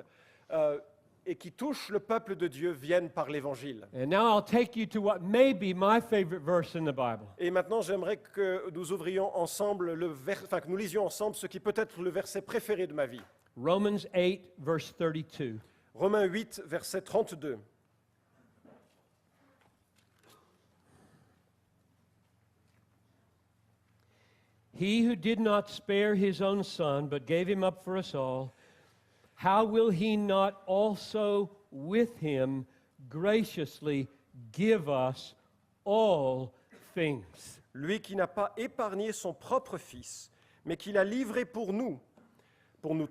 et qui touchent le peuple de Dieu, viennent par l'évangile. And now I'll take you to what may be my favorite verse in the Bible. Et maintenant, j'aimerais que nous ouvrions ensemble que nous lisions ensemble ce qui peut être le verset préféré de ma vie. Romans 8, verse 32. Romains 8, verset 32. He who did not spare his own son, but gave him up for us all, how will he not also with him graciously give us all things? Lui qui n'a pas épargné son propre Fils, mais qui l'a livré pour nous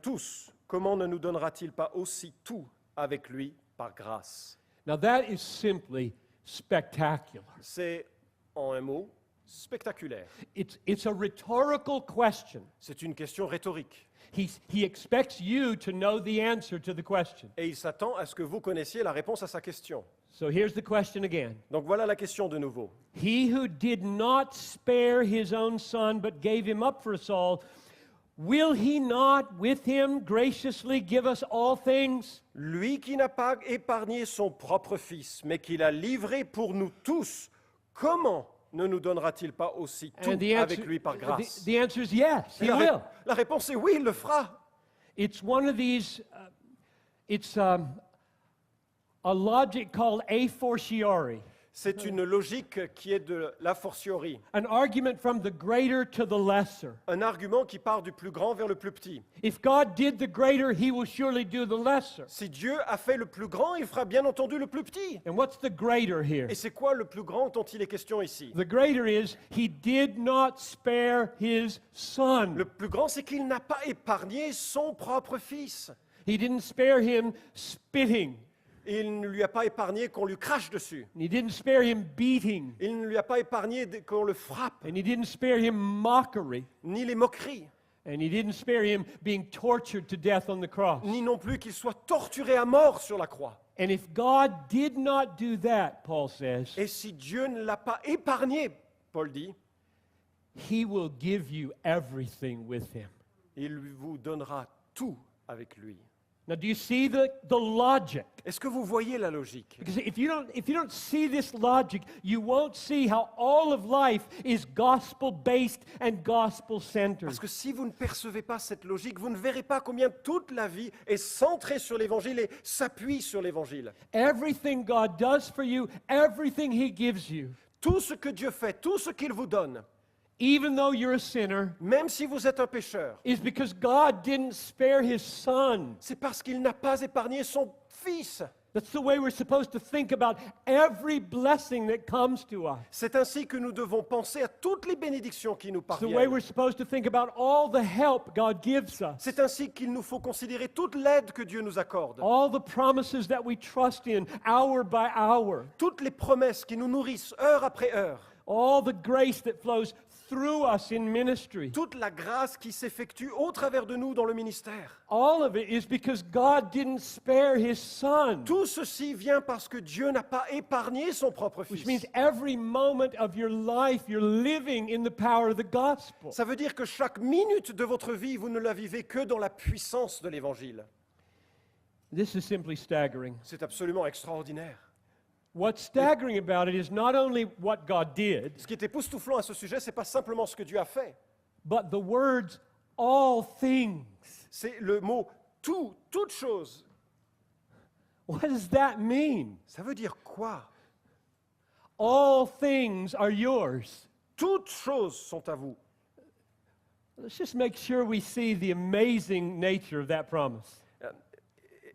tous, comment ne nous donnera-t-il pas aussi tout avec lui par grâce? Now that is simply spectacular. C'est, en un mot, spectaculaire. It's a rhetorical question. C'est une question rhétorique. He expects you to know the answer to the question. Et il s'attend à ce que vous connaissiez la réponse à sa question. So here's the question again. Donc voilà la question de nouveau. He who did not spare his own son, but gave him up for us all, will he not with him graciously give us all things? Lui qui n'a pas épargné son propre Fils, mais qui l'a livré pour nous tous, comment ne nous donnera-t-il pas aussi tout And avec lui par grâce? the answer is yes, Et he will. la réponse est oui, il le fera. It's one of these, it's a logic called a fortiori, C'est une logique qui est de l'a fortiori, an argument from the greater to the lesser. un argument qui part du plus grand vers le plus petit. If God did the greater, he will surely do the lesser. Si Dieu a fait le plus grand, il fera bien entendu le plus petit. And what's the greater here? Et c'est quoi le plus grand dont il est question ici? The greater is he did not spare his son. Le plus grand, c'est qu'il n'a pas épargné son propre Fils. He didn't spare him spitting. Il ne lui a pas épargné qu'on lui crache dessus. And he didn't spare him beating. Il ne lui a pas épargné qu'on le frappe, And he didn't spare him mockery. ni les moqueries, And he didn't spare him being tortured to death on the cross. ni non plus qu'il soit torturé à mort sur la croix. And if God did not do that, Paul says, Et si Dieu ne l'a pas épargné, Paul dit, he will give you everything with him. il vous donnera tout avec lui. Now, do you see the logic? Est-ce que vous voyez la logique? Because if you don't see this logic, you won't see how all of life is gospel-based and gospel-centered. Parce que si vous ne percevez pas cette logique, vous ne verrez pas combien toute la vie est centrée sur l'Évangile et s'appuie sur l'Évangile. Everything God does for you, everything he gives you, Tout ce que Dieu fait, tout ce qu'il vous donne, even though you're a sinner, même si vous êtes un pécheur, is because God didn't spare his son. c'est parce qu'il n'a pas épargné son Fils. That's the way we're supposed to think about every blessing that comes to us. C'est ainsi que nous devons penser à toutes les bénédictions qui nous It's the way parviennent. we're supposed to think about all the help God gives us, C'est ainsi qu'il nous faut considérer toute l'aide que Dieu nous accorde, all the promises that we trust in hour by hour, toutes les promesses qui nous nourrissent heure après heure, all the grace that flows through us in ministry. toute la grâce qui s'effectue au travers de nous dans le ministère. All of it is because God didn't spare his son. Tout ceci vient parce que Dieu n'a pas épargné son propre Which Fils. means every moment of your life you're living in the power of the gospel. Ça veut dire que chaque minute de votre vie, vous ne la vivez que dans la puissance de l'Évangile. This is simply staggering. C'est absolument extraordinaire. What's staggering about it is not only what God did, Ce qui est époustouflant à ce sujet, ce n'est pas simplement ce que Dieu a fait. but the words all things. C'est le mot tout, toute chose. What does that mean? Ça veut dire quoi? All things are yours. Toutes choses sont à vous. Let's just make sure we see the amazing nature of that promise.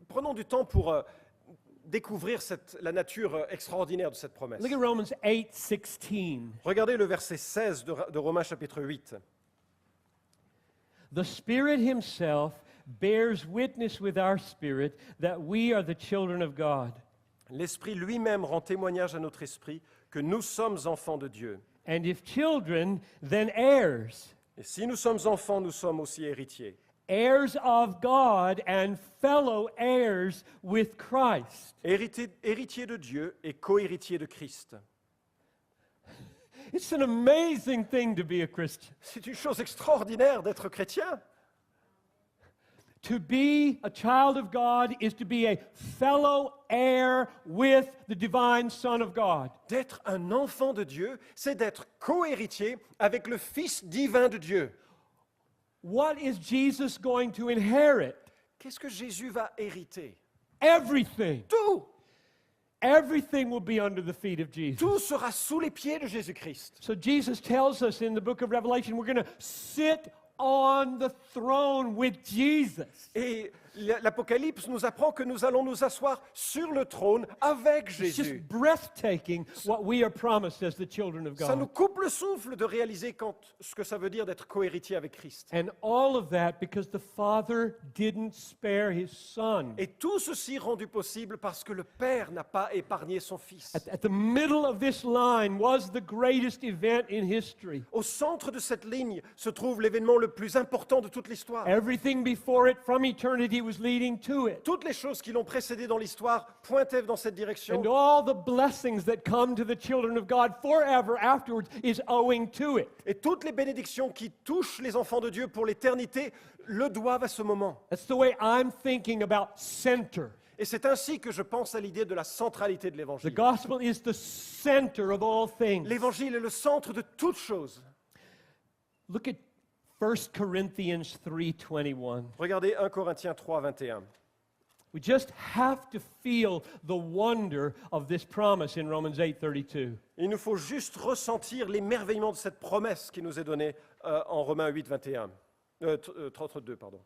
Prenons du temps pour découvrir la nature extraordinaire de cette promesse. Look at Romans 8:16. Regardez le verset 16 de Romains chapitre 8. The Spirit himself bears witness with our spirit that we are the children of God. L'Esprit lui-même rend témoignage à notre esprit que nous sommes enfants de Dieu. And if children, then heirs, Et si nous sommes enfants, nous sommes aussi héritiers. heirs of God and fellow heirs with Christ. Héritiers de Dieu et co-héritiers de Christ. It's an amazing thing to be a Christian. C'est une chose extraordinaire d'être chrétien. To be a child of God is to be a fellow heir with the divine Son of God. D'être un enfant de Dieu, c'est d'être co-héritier avec le Fils divin de Dieu. What is Jesus going to inherit? Qu'est-ce que Jésus va hériter? Everything. Tout! Everything will be under the feet of Jesus. Tout sera sous les pieds de Jésus-Christ. So Jesus tells us in the book of Revelation, we're going to sit on the throne with Jesus. Et l'Apocalypse nous apprend que nous allons nous asseoir sur le trône avec It's just Jésus. breathtaking what we are promised as the children of Ça nous God. coupe le souffle de réaliser ce que ça veut dire d'être co-héritier avec Christ. And all of that because the Father didn't spare his Son. Et tout ceci rendu possible parce que le Père n'a pas épargné son Fils. At the middle of this line was the greatest event in history. Au centre de cette ligne se trouve l'événement le plus important de toute l'histoire. Everything before it from eternity was leading to it. Toutes les choses qui l'ont précédé dans l'histoire pointaient dans cette direction. And all the blessings that come to the children of God forever afterwards is owing to it. Et toutes les bénédictions qui touchent les enfants de Dieu pour l'éternité le doivent à ce moment. That's the way I'm thinking about center. Et c'est ainsi que je pense à l'idée de la centralité de The l'Évangile. gospel is the center of all things. L'Évangile est le centre de toutes choses. Look at 1 Corinthians 3:21. Regardez 1 Corinthiens 3, 21. We just have to feel the wonder of this promise in Romans 8:32. Il nous faut juste ressentir l'émerveillement de cette promesse qui nous est donnée en Romains 8, 21. 32, pardon.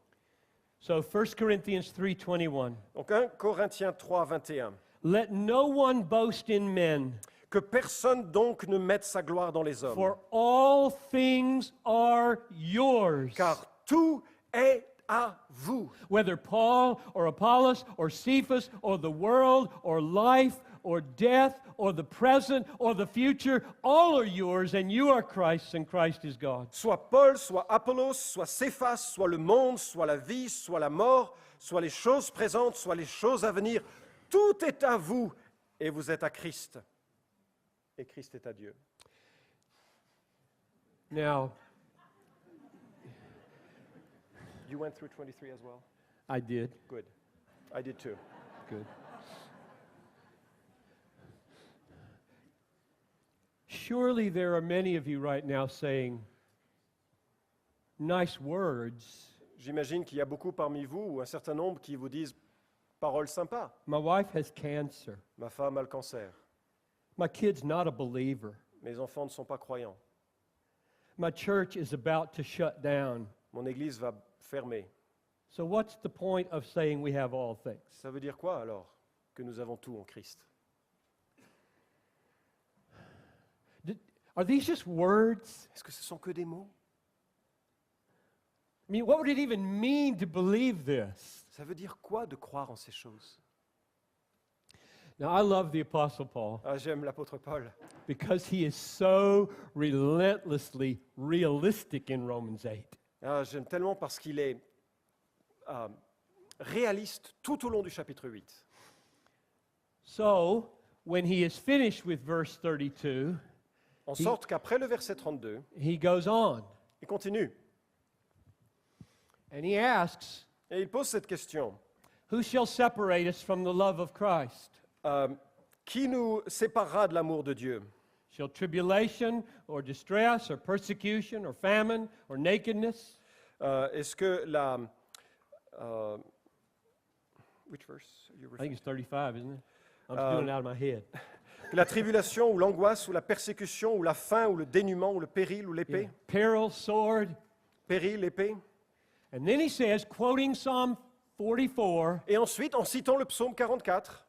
So 1 Corinthians 3:21. Donc 1 Corinthiens 3, 21. Let no one boast in men, Que personne donc ne mette sa gloire dans les hommes, for all things are yours. car tout est à vous. Whether Paul or Apollos or Cephas or the world or life or death or the present or the future, all are yours, and you are Christ's, and Christ is God. Soit Paul, soit Apollos, soit Céphas, soit le monde, soit la vie, soit la mort, soit les choses présentes, soit les choses à venir, tout est à vous et vous êtes à Christ. Et Christ est à Dieu. Now, You went through 23 as well? I did. Good. I did too. Good. Surely there are many of you right now saying, nice words. J'imagine qu'il y a beaucoup parmi vous, ou un certain nombre, qui vous disent paroles sympas. My wife has cancer. Ma femme a le cancer. My kid's not a believer. Mes enfants ne sont pas croyants. My church is about to shut down. Mon église va fermer. So what's the point of saying we have all things? Ça veut dire quoi alors? Que nous avons tout en Christ. Are these just words? Est-ce que ce sont que des mots? I mean, what would it even mean to believe this? Ça veut dire quoi de croire en ces choses? Now, I love the Apostle Paul Ah, j'aime l'apôtre Paul because he is so relentlessly realistic in Romans 8. Ah, j'aime tellement parce qu'il est réaliste tout au long du chapitre 8. So, when he is finished with verse 32, En sorte qu'après le verset 32, he goes on il continue and he asks, et il pose cette question. who shall separate us from the love of Christ? Qui nous séparera de l'amour de Dieu? Shall tribulation or distress or persecution or famine or nakedness? Est-ce que la... which verse are you I think referring it's 35, isn't it? I'm just doing it out of my head. que la tribulation ou l'angoisse ou la persécution ou la faim ou le dénuement ou le péril ou l'épée? Yeah. Peril, sword. Péril, épée. And then he says, quoting Psalm 44, Et ensuite, en citant le psaume 44,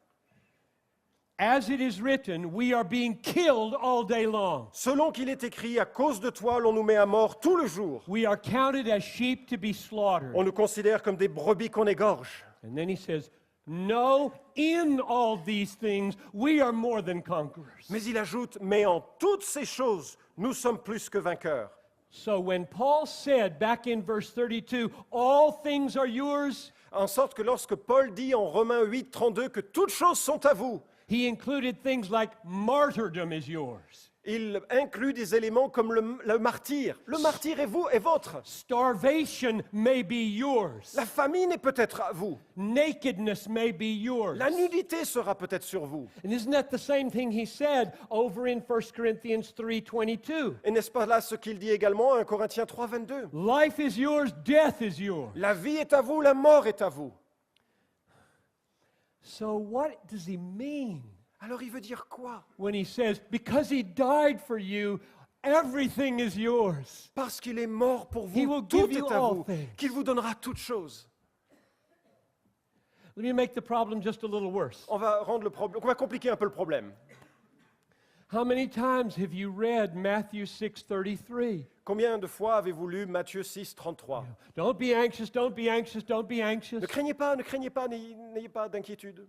as it is written, we are being killed all day long. selon qu'il est écrit, à cause de toi, l'on nous met à mort tout le jour. We are counted as sheep to be slaughtered. On nous considère comme des brebis qu'on égorge. And then he says, no, in all these things, we are more than conquerors. Mais il ajoute, mais en toutes ces choses, nous sommes plus que vainqueurs. So when Paul said back in verse 32, all things are yours, En sorte que lorsque Paul dit en Romains 8, 32 que toutes choses sont à vous, he included things like martyrdom is yours, il inclut des éléments comme le martyr. Le martyr est vous, est votre. starvation may be yours, La famine est peut-être à vous. nakedness may be yours. La nudité sera peut-être sur vous. And isn't that the same thing he said over in 1 Corinthians 3:22? Et n'est-ce pas là ce qu'il dit également à 1 Corinthiens 3, 22? Life is yours, death is yours. La vie est à vous, la mort est à vous. So what does he mean Alors il veut dire quoi? when he says, because he died for you, everything is yours? Parce qu'il est mort pour He vous, will tout give you est à all vous, things. qu'il vous donnera toutes choses. Let me make the problem just a little worse. On va compliquer un peu le problème. How many times have you read Matthew 6:33? Combien de fois avez-vous lu Matthieu 6, 33? Don't be anxious, don't be anxious, don't be anxious. Ne craignez pas, n'ayez pas d'inquiétude.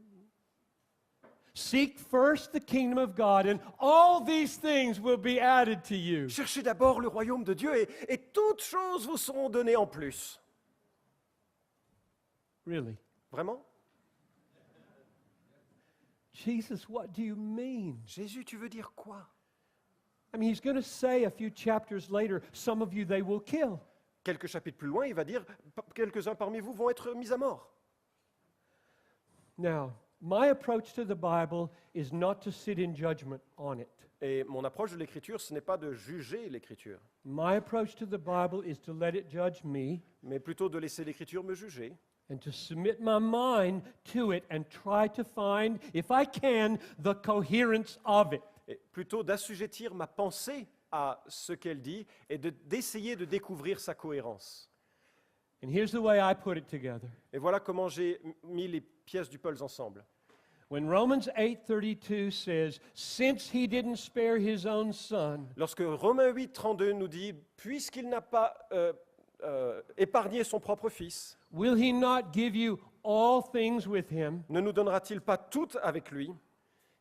Seek first the kingdom of God, and all these things will be added to you. Cherchez d'abord le royaume de Dieu et toutes choses vous seront données en plus. Really? Vraiment? Jesus, what do you mean? Jésus, tu veux dire quoi? I mean, he's going to say a few chapters later, some of you they will kill. Quelques chapitres plus loin, il va dire, quelques-uns parmi vous vont être mis à mort. Now, my approach to the Bible is not to sit in judgment on it. Et mon approche de l'écriture, ce n'est pas de juger l'écriture, My approach to the Bible is to let it judge me mais plutôt de laisser l'écriture me juger and to submit my mind to it and try to find, if I can, the coherence of it. et plutôt d'assujettir ma pensée à ce qu'elle dit et d'essayer de découvrir sa cohérence. And here's the way I put it together. Et voilà comment j'ai mis les pièces du puzzle ensemble. When Romans 8:32 says, since he didn't spare his own son, Lorsque Romains 8, 32 nous dit, puisqu'il n'a pas épargné son propre fils, will he not give you all things with him? ne nous donnera-t-il pas tout avec lui?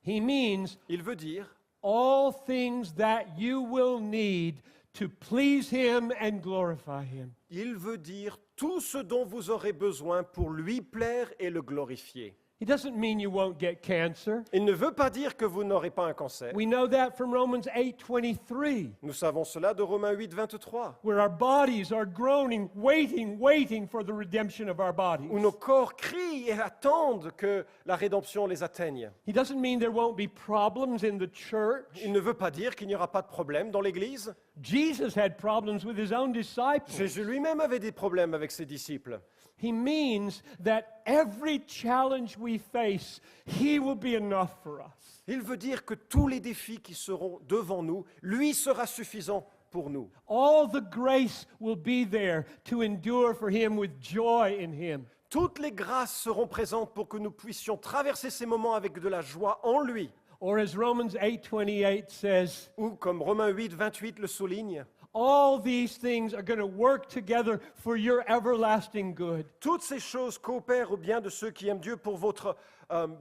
He means Il veut dire all things that you will need to please him and glorify him. Il veut dire tout ce dont vous aurez besoin pour lui plaire et le glorifier. He doesn't mean you won't get cancer. Il ne veut pas dire que vous n'aurez pas un cancer. We know that from Romans 8:23, Nous savons cela de Romains 8, 23, where our bodies are groaning, waiting for the redemption of our bodies. où nos corps crient et attendent que la rédemption les atteigne. He doesn't mean there won't be problems in the church. Il ne veut pas dire qu'il n'y aura pas de problème dans l'Église. Jesus had problems with his own disciples. Jésus lui-même avait des problèmes avec ses disciples. He means that every challenge we face, he will be enough for us. Il veut dire que tous les défis qui seront devant nous, lui sera suffisant pour nous. All the grace will be there to endure for him with joy in him. Toutes les grâces seront présentes pour que nous puissions traverser ces moments avec de la joie en lui. Or as Romans 8:28 says, Ou comme Romains 8, 28 le souligne, all these things are going to work together for your everlasting good. toutes ces choses coopèrent au bien de ceux qui aiment Dieu pour votre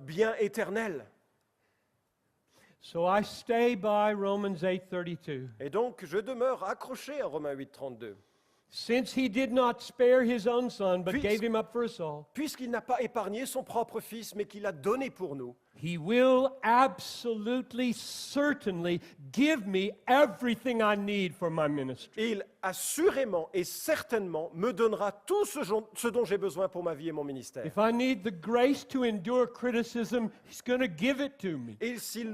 bien éternel. So I stay by Romans 8:32. Et donc, je demeure accroché à Romains 8, 32. Since he did not spare his own son, but Puis- gave him up for us all, Puisqu'il n'a pas épargné son propre fils, mais qu'il l'a donné pour nous, he will absolutely, certainly give me everything I need for my ministry. il assurément et certainement me donnera tout ce dont j'ai besoin pour ma vie et mon ministère. If I need the grace to endure criticism, he's going to give it to me. Et si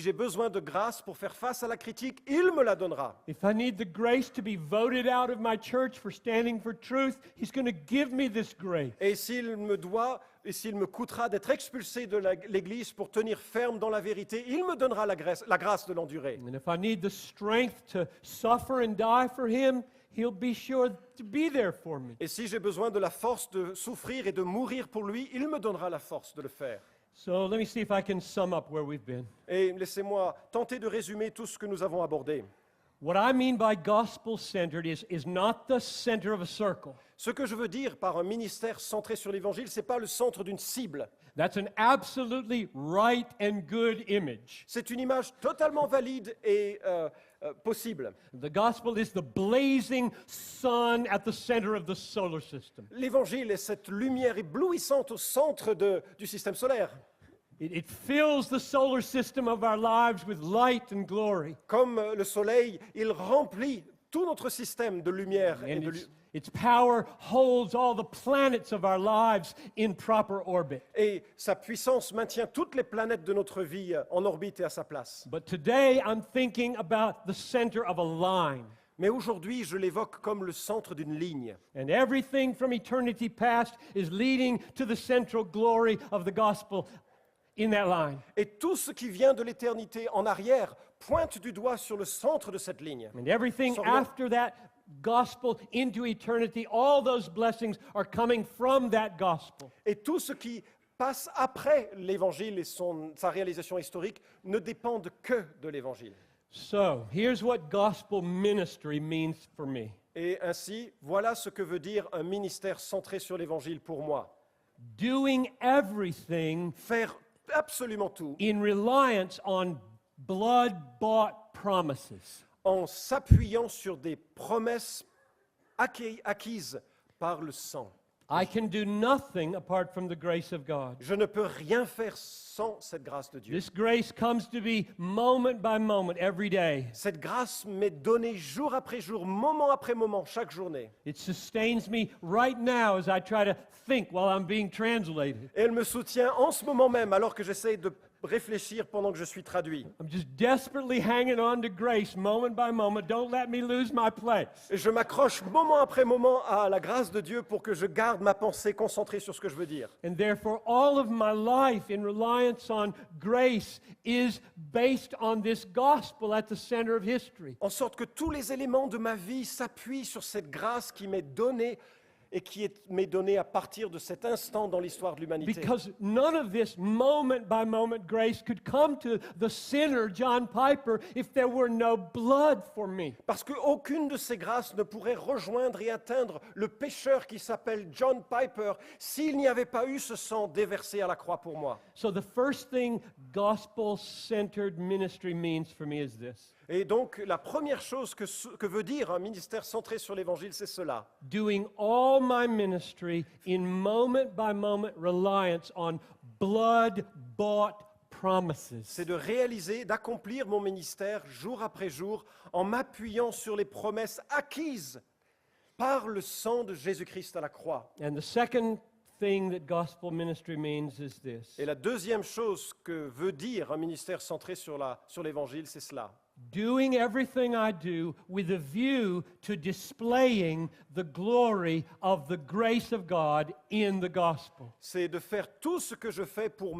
j'ai besoin de grâce pour faire face à la critique, il me la donnera. If I need the grace to be voted out of my church for standing for truth, he's going to give me this grace. Et s'il me coûtera d'être expulsé de l'Église pour tenir ferme dans la vérité, il me donnera la grâce de l'endurer. And if I need the strength to suffer and die for him, he'll be sure to be there for me. Et si j'ai besoin de la force de souffrir et de mourir pour lui, il me donnera la force de le faire. So let me see if I can sum up where we've been. Et laissez-moi tenter de résumer tout ce que nous avons abordé. What I mean by gospel-centered is not the center of a circle. Ce que je veux dire par un ministère centré sur l'Évangile, ce n'est pas le centre d'une cible. That's an absolutely right and good image. C'est une image totalement valide et possible. The gospel is the blazing sun at the center of the solar system. L'Évangile est cette lumière éblouissante au centre du système solaire. It fills the solar system of our lives with light and glory. Comme le soleil, il remplit tout notre système de lumière et And de its power holds all the planets of our lives in proper orbit. et sa puissance maintient toutes les planètes de notre vie en orbite et à sa place. But today I'm thinking about the center of a line. Mais aujourd'hui, je l'évoque comme le centre d'une ligne. And everything from eternity past is leading to the central glory of the gospel in that line. Et tout ce qui vient de l'éternité en arrière pointe du doigt sur le centre de cette ligne. And everything Sorry. after that gospel into eternity, all those blessings are coming from that gospel. Et tout ce qui passe après l'Évangile et sa réalisation historique ne dépendent que de l'Évangile. So, here's what gospel ministry means for me. Et ainsi, voilà ce que veut dire un ministère centré sur l'Évangile pour moi. Doing everything Faire absolument tout in reliance on blood-bought promises. en s'appuyant sur des promesses acquises par le sang. I can do nothing apart from the grace of God. Je ne peux rien faire sans cette grâce de Dieu. This grace comes to be moment by moment, every day. Cette grâce m'est donnée jour après jour, moment après moment, chaque journée. It sustains me right now as I try to think while I'm being translated. Et elle me soutient en ce moment même, alors que j'essaie de réfléchir pendant que je suis traduit. I'm just desperately hanging on to grace moment by moment. Don't let me lose my place. Et je m'accroche moment après moment à la grâce de Dieu pour que je garde ma pensée concentrée sur ce que je veux dire. And therefore, all of my life in reliance on grace is based on this gospel at the center of history. En sorte que tous les éléments de ma vie s'appuient sur cette grâce qui m'est donnée et m'est donnée à partir de cet instant dans l'histoire de l'humanité. Because none of this moment by moment grace could come to the sinner, John Piper, if there were no blood for me. Parce qu'aucune de ces grâces ne pourrait rejoindre et atteindre le pécheur qui s'appelle John Piper s'il n'y avait pas eu ce sang déversé à la croix pour moi. So the first thing gospel-centered ministry means for me is this. Et donc, la première chose que veut dire un ministère centré sur l'Évangile, c'est cela. Doing all my ministry in moment by moment reliance on blood-bought promises. C'est de réaliser, d'accomplir mon ministère jour après jour en m'appuyant sur les promesses acquises par le sang de Jésus-Christ à la croix. And the second thing that gospel ministry means is this. Et la deuxième chose que veut dire un ministère centré sur l'Évangile, c'est cela. Doing everything I do with a view to displaying the glory of the grace of God in the gospel. C'est de faire tout ce que je fais pour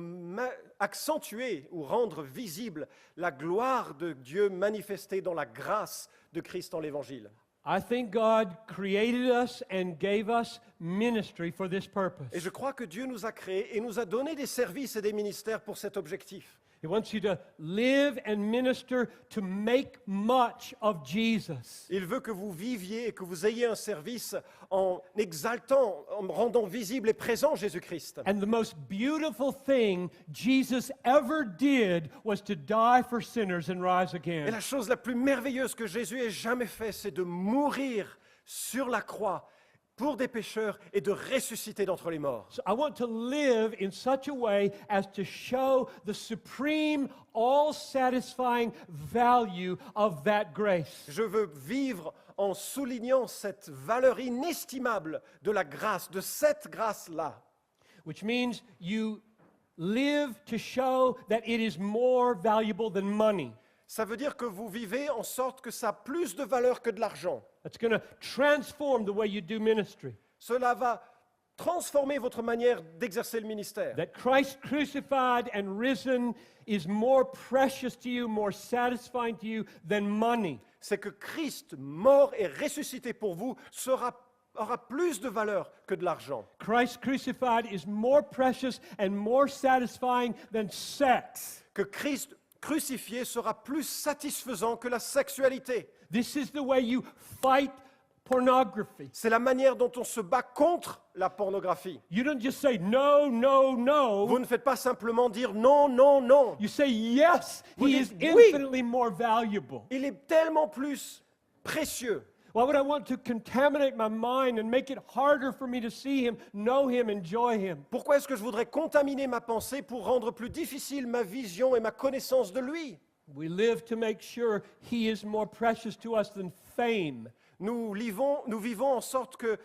accentuer ou rendre visible la gloire de Dieu manifestée dans la grâce de Christ en l'Évangile. I think God created us and gave us ministry for this purpose. Et je crois que Dieu nous a créés et nous a donné des services et des ministères pour cet objectif. He wants you to live and minister to make much of Jesus. Il veut que vous viviez et que vous ayez un service en exaltant, en rendant visible et présent Jésus-Christ. And the most beautiful thing Jesus ever did was to die for sinners and rise Et again. la chose la plus merveilleuse que Jésus ait jamais fait, c'est de mourir sur la croix pour des pécheurs et de ressusciter d'entre les morts. So I want to live in such a way as to show the supreme, all-satisfying value of that grace. Je veux vivre en soulignant cette valeur inestimable de la grâce, de cette grâce-là. Which means you live to show that it is more valuable than money. Ça veut dire que vous vivez en sorte que ça a plus de valeur que de l'argent. That's going to transform the way you do ministry. Cela va transformer votre manière d'exercer le ministère. That Christ crucified and risen is more precious to you, more satisfying to you than money. C'est que Christ, mort et ressuscité pour vous, aura plus de valeur que de l'argent. Christ crucified is more precious and more satisfying than sex. Que Christ crucifié sera plus satisfaisant que la sexualité. This is the way you fight pornography. C'est la manière dont on se bat contre la pornographie. You don't just say no, no, Vous no. ne faites pas simplement dire non, non, non. You say yes, Vous he is dites oui. infinitely more valuable. Il est tellement plus précieux. Why would I want to contaminate my mind and make it harder for me to see him, know him, enjoy him? Pourquoi est-ce que je voudrais contaminer ma pensée pour rendre plus difficile ma vision et ma connaissance de lui? We live to make sure he is more precious to us than fame. Nous vivons en sorte que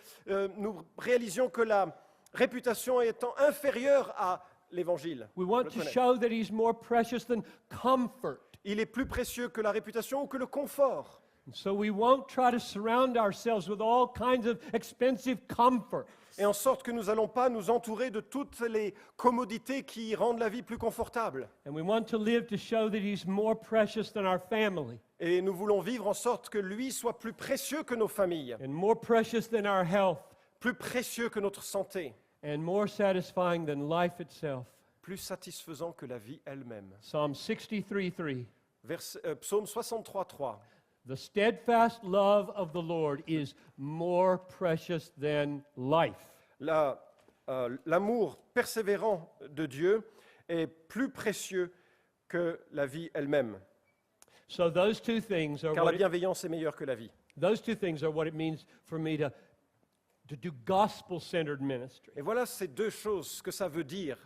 nous réalisions que la réputation étant inférieure à l'évangile. We want Le to connaître. show that he's more precious than comfort. Il est plus précieux que la réputation ou que le confort. And so we won't try to surround ourselves with all kinds of expensive comfort. Et en sorte que nous n'allons pas nous entourer de toutes les commodités qui rendent la vie plus confortable. And we want to live to show that he's more precious than our family Et nous voulons vivre en sorte que lui soit plus précieux que nos familles, and more precious than our health plus précieux que notre santé, and more satisfying than life itself. plus satisfaisant que la vie elle-même. Psalm 63:3. Psaume 63:3. The steadfast love of the Lord is more precious than life. L'amour persévérant de Dieu est plus précieux que la vie elle-même, So those two things are car la what bienveillance est meilleure que la vie. it means for me to do gospel-centered ministry. Et voilà ces deux choses que ça veut dire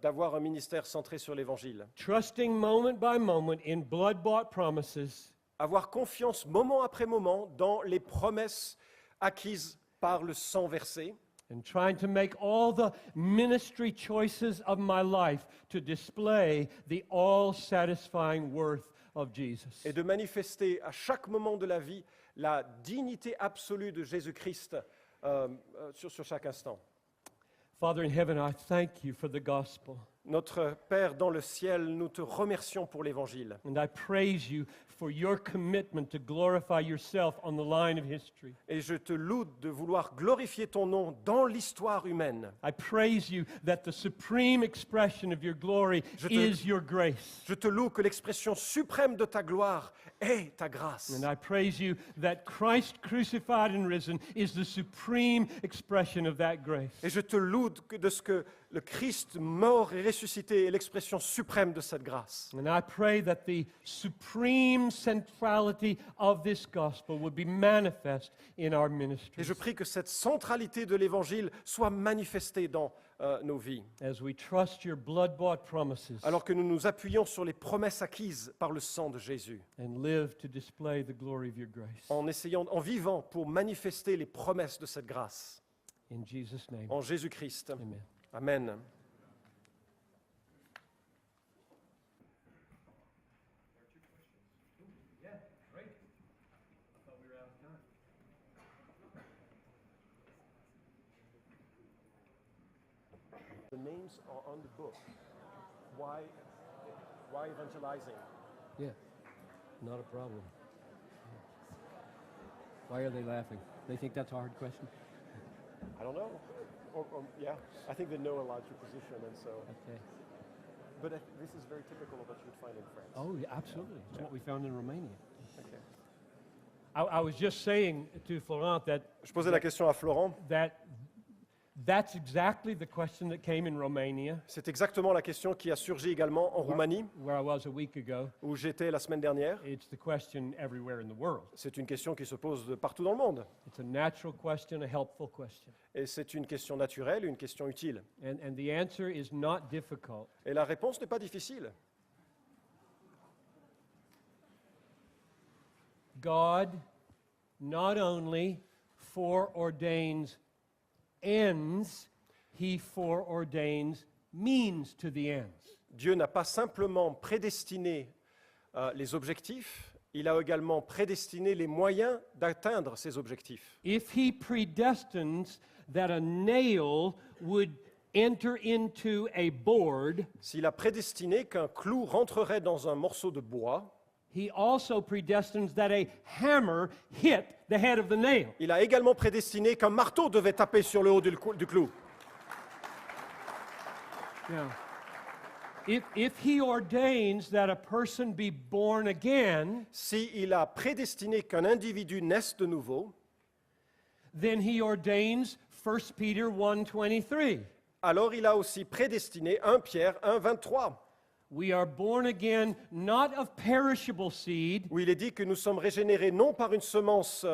d'avoir un ministère centré sur l'Évangile. Trusting moment by moment in blood-bought promises Avoir confiance moment après moment dans les promesses acquises par le sang versé and trying to make all the ministry choices of my life to display the all-satisfying worth of Jesus. et de manifester à chaque moment de la vie la dignité absolue de Jésus-Christ sur chaque instant. Father in heaven, I thank you for the gospel. Notre Père dans le ciel, nous te remercions pour l'Évangile. And I praise you for your commitment to glorify yourself on the line of history. Et je te loue de vouloir glorifier ton nom dans l'histoire humaine. I praise you that the supreme expression of your glory Je te- is your grace. Je te loue que l'expression suprême de ta gloire est ta grâce. And I praise you that Christ crucified and risen is the supreme expression of that grace. Et je te loue de ce que le Christ mort et ressuscité est l'expression suprême de cette grâce. And I pray that the supreme centrality of this gospel would be manifest in our Et ministry je prie que cette centralité de l'Évangile soit manifestée dans nos vies, as we trust your blood-bought promises alors que nous nous appuyons sur les promesses acquises par le sang de Jésus, and live to display the glory of your grace. en vivant pour manifester les promesses de cette grâce. In Jesus' name, En Jésus-Christ. amen. Amen. The names are on the book. Why evangelizing? Yeah, not a problem. Why are they laughing? They think that's a hard question? I don't know. Yeah, I think they know a lot your position, and so. Okay. But this is very typical of what you would find in France. Oh, yeah, absolutely. It's what we found in Romania. I was just saying to Florent Je posais la question à Florent. that's exactly the question that came in Romania, C'est exactement la question qui a surgi également en Roumanie, where I was a week ago. où j'étais la semaine dernière. It's the question everywhere in the world. C'est une question qui se pose de partout dans le monde. It's a natural question, a helpful question. Et c'est une question naturelle, une question utile. And the answer is not difficult. Et la réponse n'est pas difficile. God not only foreordains ends, he foreordains means to the ends. Dieu n'a pas simplement prédestiné les objectifs, il a également prédestiné les moyens d'atteindre ces objectifs. If he predestines that a nail would enter into a board, S'il a prédestiné qu'un clou rentrerait dans un morceau de bois, he also predestines that a hammer hit the head of the nail. il a également prédestiné qu'un marteau devait taper sur le haut du clou. Now, if he ordains that a person be born again, S'il a prédestiné qu'un individu naisse de nouveau, then he ordains 1 Peter 1:23. alors il a aussi prédestiné 1 Pierre 1,23, We are born again not of perishable seed, où il est dit que nous sommes régénérés non par une semence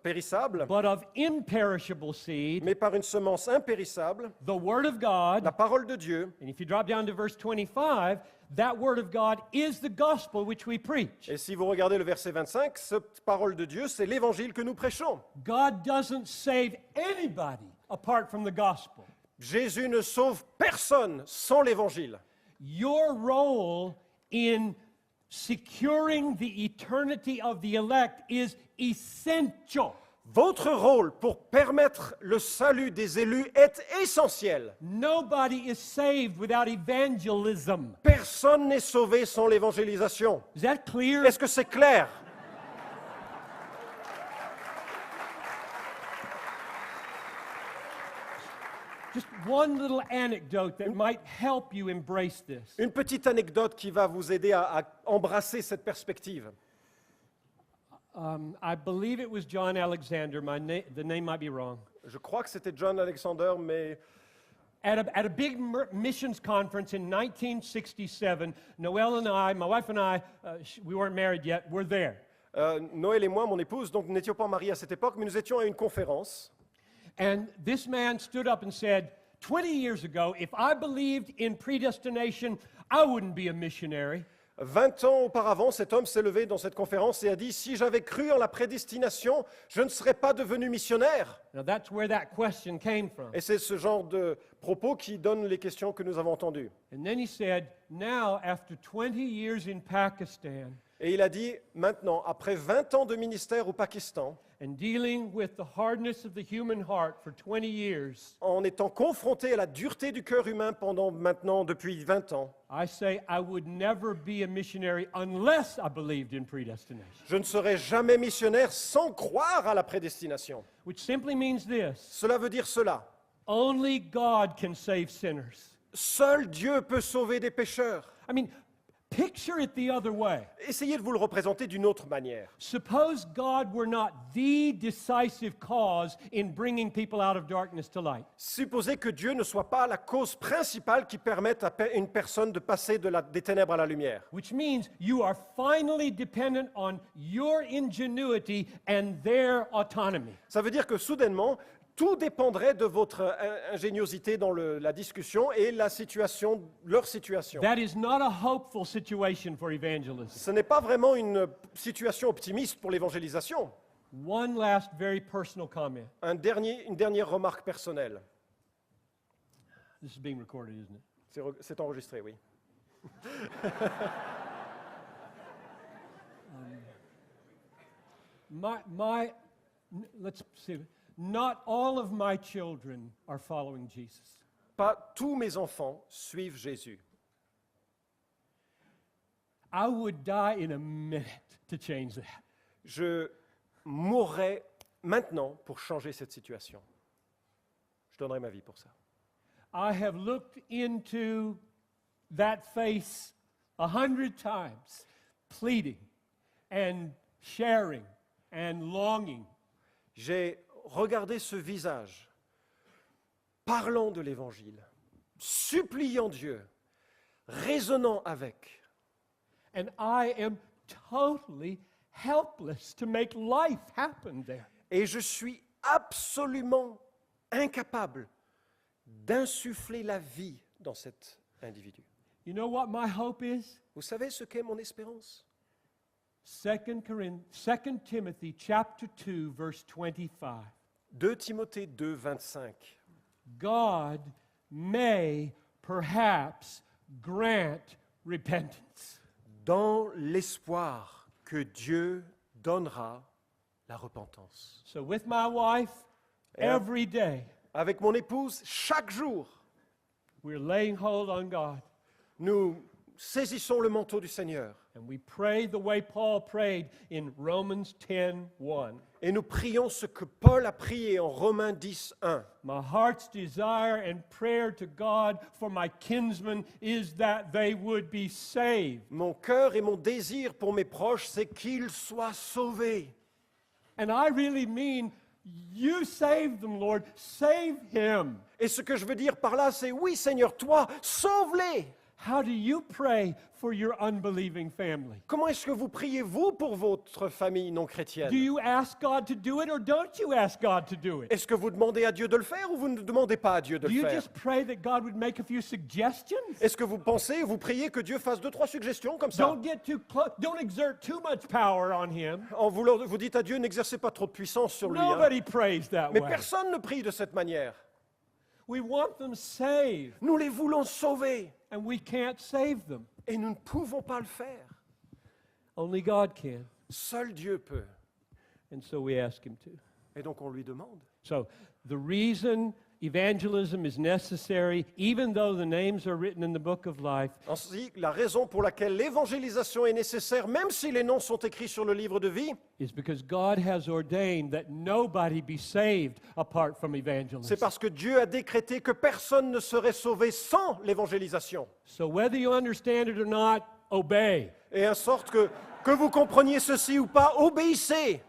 périssable, but of imperishable seed, mais par une semence impérissable, the Word of God. la parole de Dieu. And if you drop down to verse 25, that Word of God is the gospel which we preach. Et si vous regardez le verset 25, cette parole de Dieu, c'est l'évangile que nous prêchons. God doesn't save anybody apart from the gospel. Jésus ne sauve personne sans l'évangile. Your role in securing the eternity of the elect is essential. Votre rôle pour permettre le salut des élus est essentiel. Nobody is saved without evangelism. Personne n'est sauvé sans l'évangélisation. Is that clear? Est-ce que c'est clair? Just one little anecdote that might help you embrace this. Une petite anecdote qui va vous aider à embrasser cette perspective. I believe it was John Alexander. The name might be wrong. Je crois que c'était John Alexander, mais At a big missions conference in 1967, Noelle and I, my wife and I, we weren't married yet, were there. Noël et moi, mon épouse, donc nous n'étions pas mariés à cette époque, mais nous étions à une conférence. And this man stood up and said, 20 years ago, if I believed in predestination, I wouldn't be a missionary. 20 ans auparavant, cet homme s'est levé dans cette conférence et a dit « Si j'avais cru en la prédestination, je ne serais pas devenu missionnaire. Now that's where that question came from. » Et c'est ce genre de propos qui donne les questions que nous avons entendues. And then he said, now after 20 years in Pakistan Et il a dit « Maintenant, après 20 ans de ministère au Pakistan, and dealing with the hardness of the human heart for 20 years, en étant confronté à la dureté du cœur humain pendant maintenant depuis 20 ans, I say I would never be a missionary unless I believed in predestination. je ne serai jamais missionnaire sans croire à la prédestination. » Which simply means this: Cela veut dire cela. only God can save sinners. Seul Dieu peut sauver des pécheurs. I mean, picture it the other way. Essayez de vous le représenter d'une autre manière. Suppose God were not the decisive cause in bringing people out of darkness to light. Supposez que Dieu ne soit pas la cause principale qui permette à une personne de passer des ténèbres à la lumière. Which means you are finally dependent on your ingenuity and their autonomy. Ça veut dire que soudainement, tout dépendrait de votre ingéniosité dans la discussion et leur situation. That is not a hopeful situation for evangelism. Ce n'est pas vraiment une situation optimiste pour l'évangélisation. One last very personal comment. Une dernière remarque personnelle. This is being recorded, isn't it? C'est enregistré, oui. Let's see. Not all of my children are following Jesus. Pas tous mes enfants suivent Jésus. I would die in a minute to change that. Je mourrais maintenant pour changer cette situation. Je donnerais ma vie pour ça. I have looked into that face 100 times, pleading and sharing and longing. J'ai regardé ce visage, parlant de l'Évangile, suppliant Dieu, raisonnant avec. And I am totally helpless to make life happen there. Et je suis absolument incapable d'insuffler la vie dans cet individu. You know what my hope is? Vous savez ce qu'est mon espérance? 2 Timothy chapter 2 verse 25. 2 Timothée 2, 25. God may perhaps grant repentance. Dans l'espoir que Dieu donnera la repentance. So with my wife, every day, Avec mon épouse, chaque jour, we're laying hold on God. nous saisissons le manteau du Seigneur And we pray the way Paul prayed in Romans 10:1. et nous prions ce que Paul a prié en Romains 10, 1. My heart's desire and prayer to God for my kinsmen is that they would be saved. Mon cœur et mon désir pour mes proches, c'est qu'ils soient sauvés. And I really mean, you save them, Lord. Save him. Et ce que je veux dire par là, c'est oui, Seigneur, toi, sauve-les. How do you pray for your unbelieving family? Comment est-ce que vous priez, vous, pour votre famille non Do chrétienne? you ask God to do it or don't you ask God to do it? Est-ce que vous demandez à Dieu de le faire ou vous ne demandez pas à Dieu de Do le you faire? just pray that God would make a few suggestions? Est-ce que vous pensez, vous priez que Dieu fasse 2-3 suggestions comme ça? Don't get too close. Don't exert too much power on him. En voulant, vous dites à Dieu, n'exercez pas trop de puissance sur lui. hein. Nobody prays that Mais way. personne ne prie de cette manière. We want them saved, Nous les voulons sauver and we can't save them. et nous ne pouvons pas le faire. Only God can. Seul Dieu peut. And so we ask him to. Et donc on lui demande. So the reason evangelism is necessary, even though the names are written in the book of life, Ainsi, la raison pour laquelle l'évangélisation est nécessaire, même si les noms sont écrits sur le livre de vie, is because God has ordained that nobody be saved apart from evangelism. c'est parce que Dieu a décrété que personne ne serait sauvé sans l'évangélisation. So whether you understand it or not, obey. Et en sorte que vous compreniez ceci ou pas, obéissez.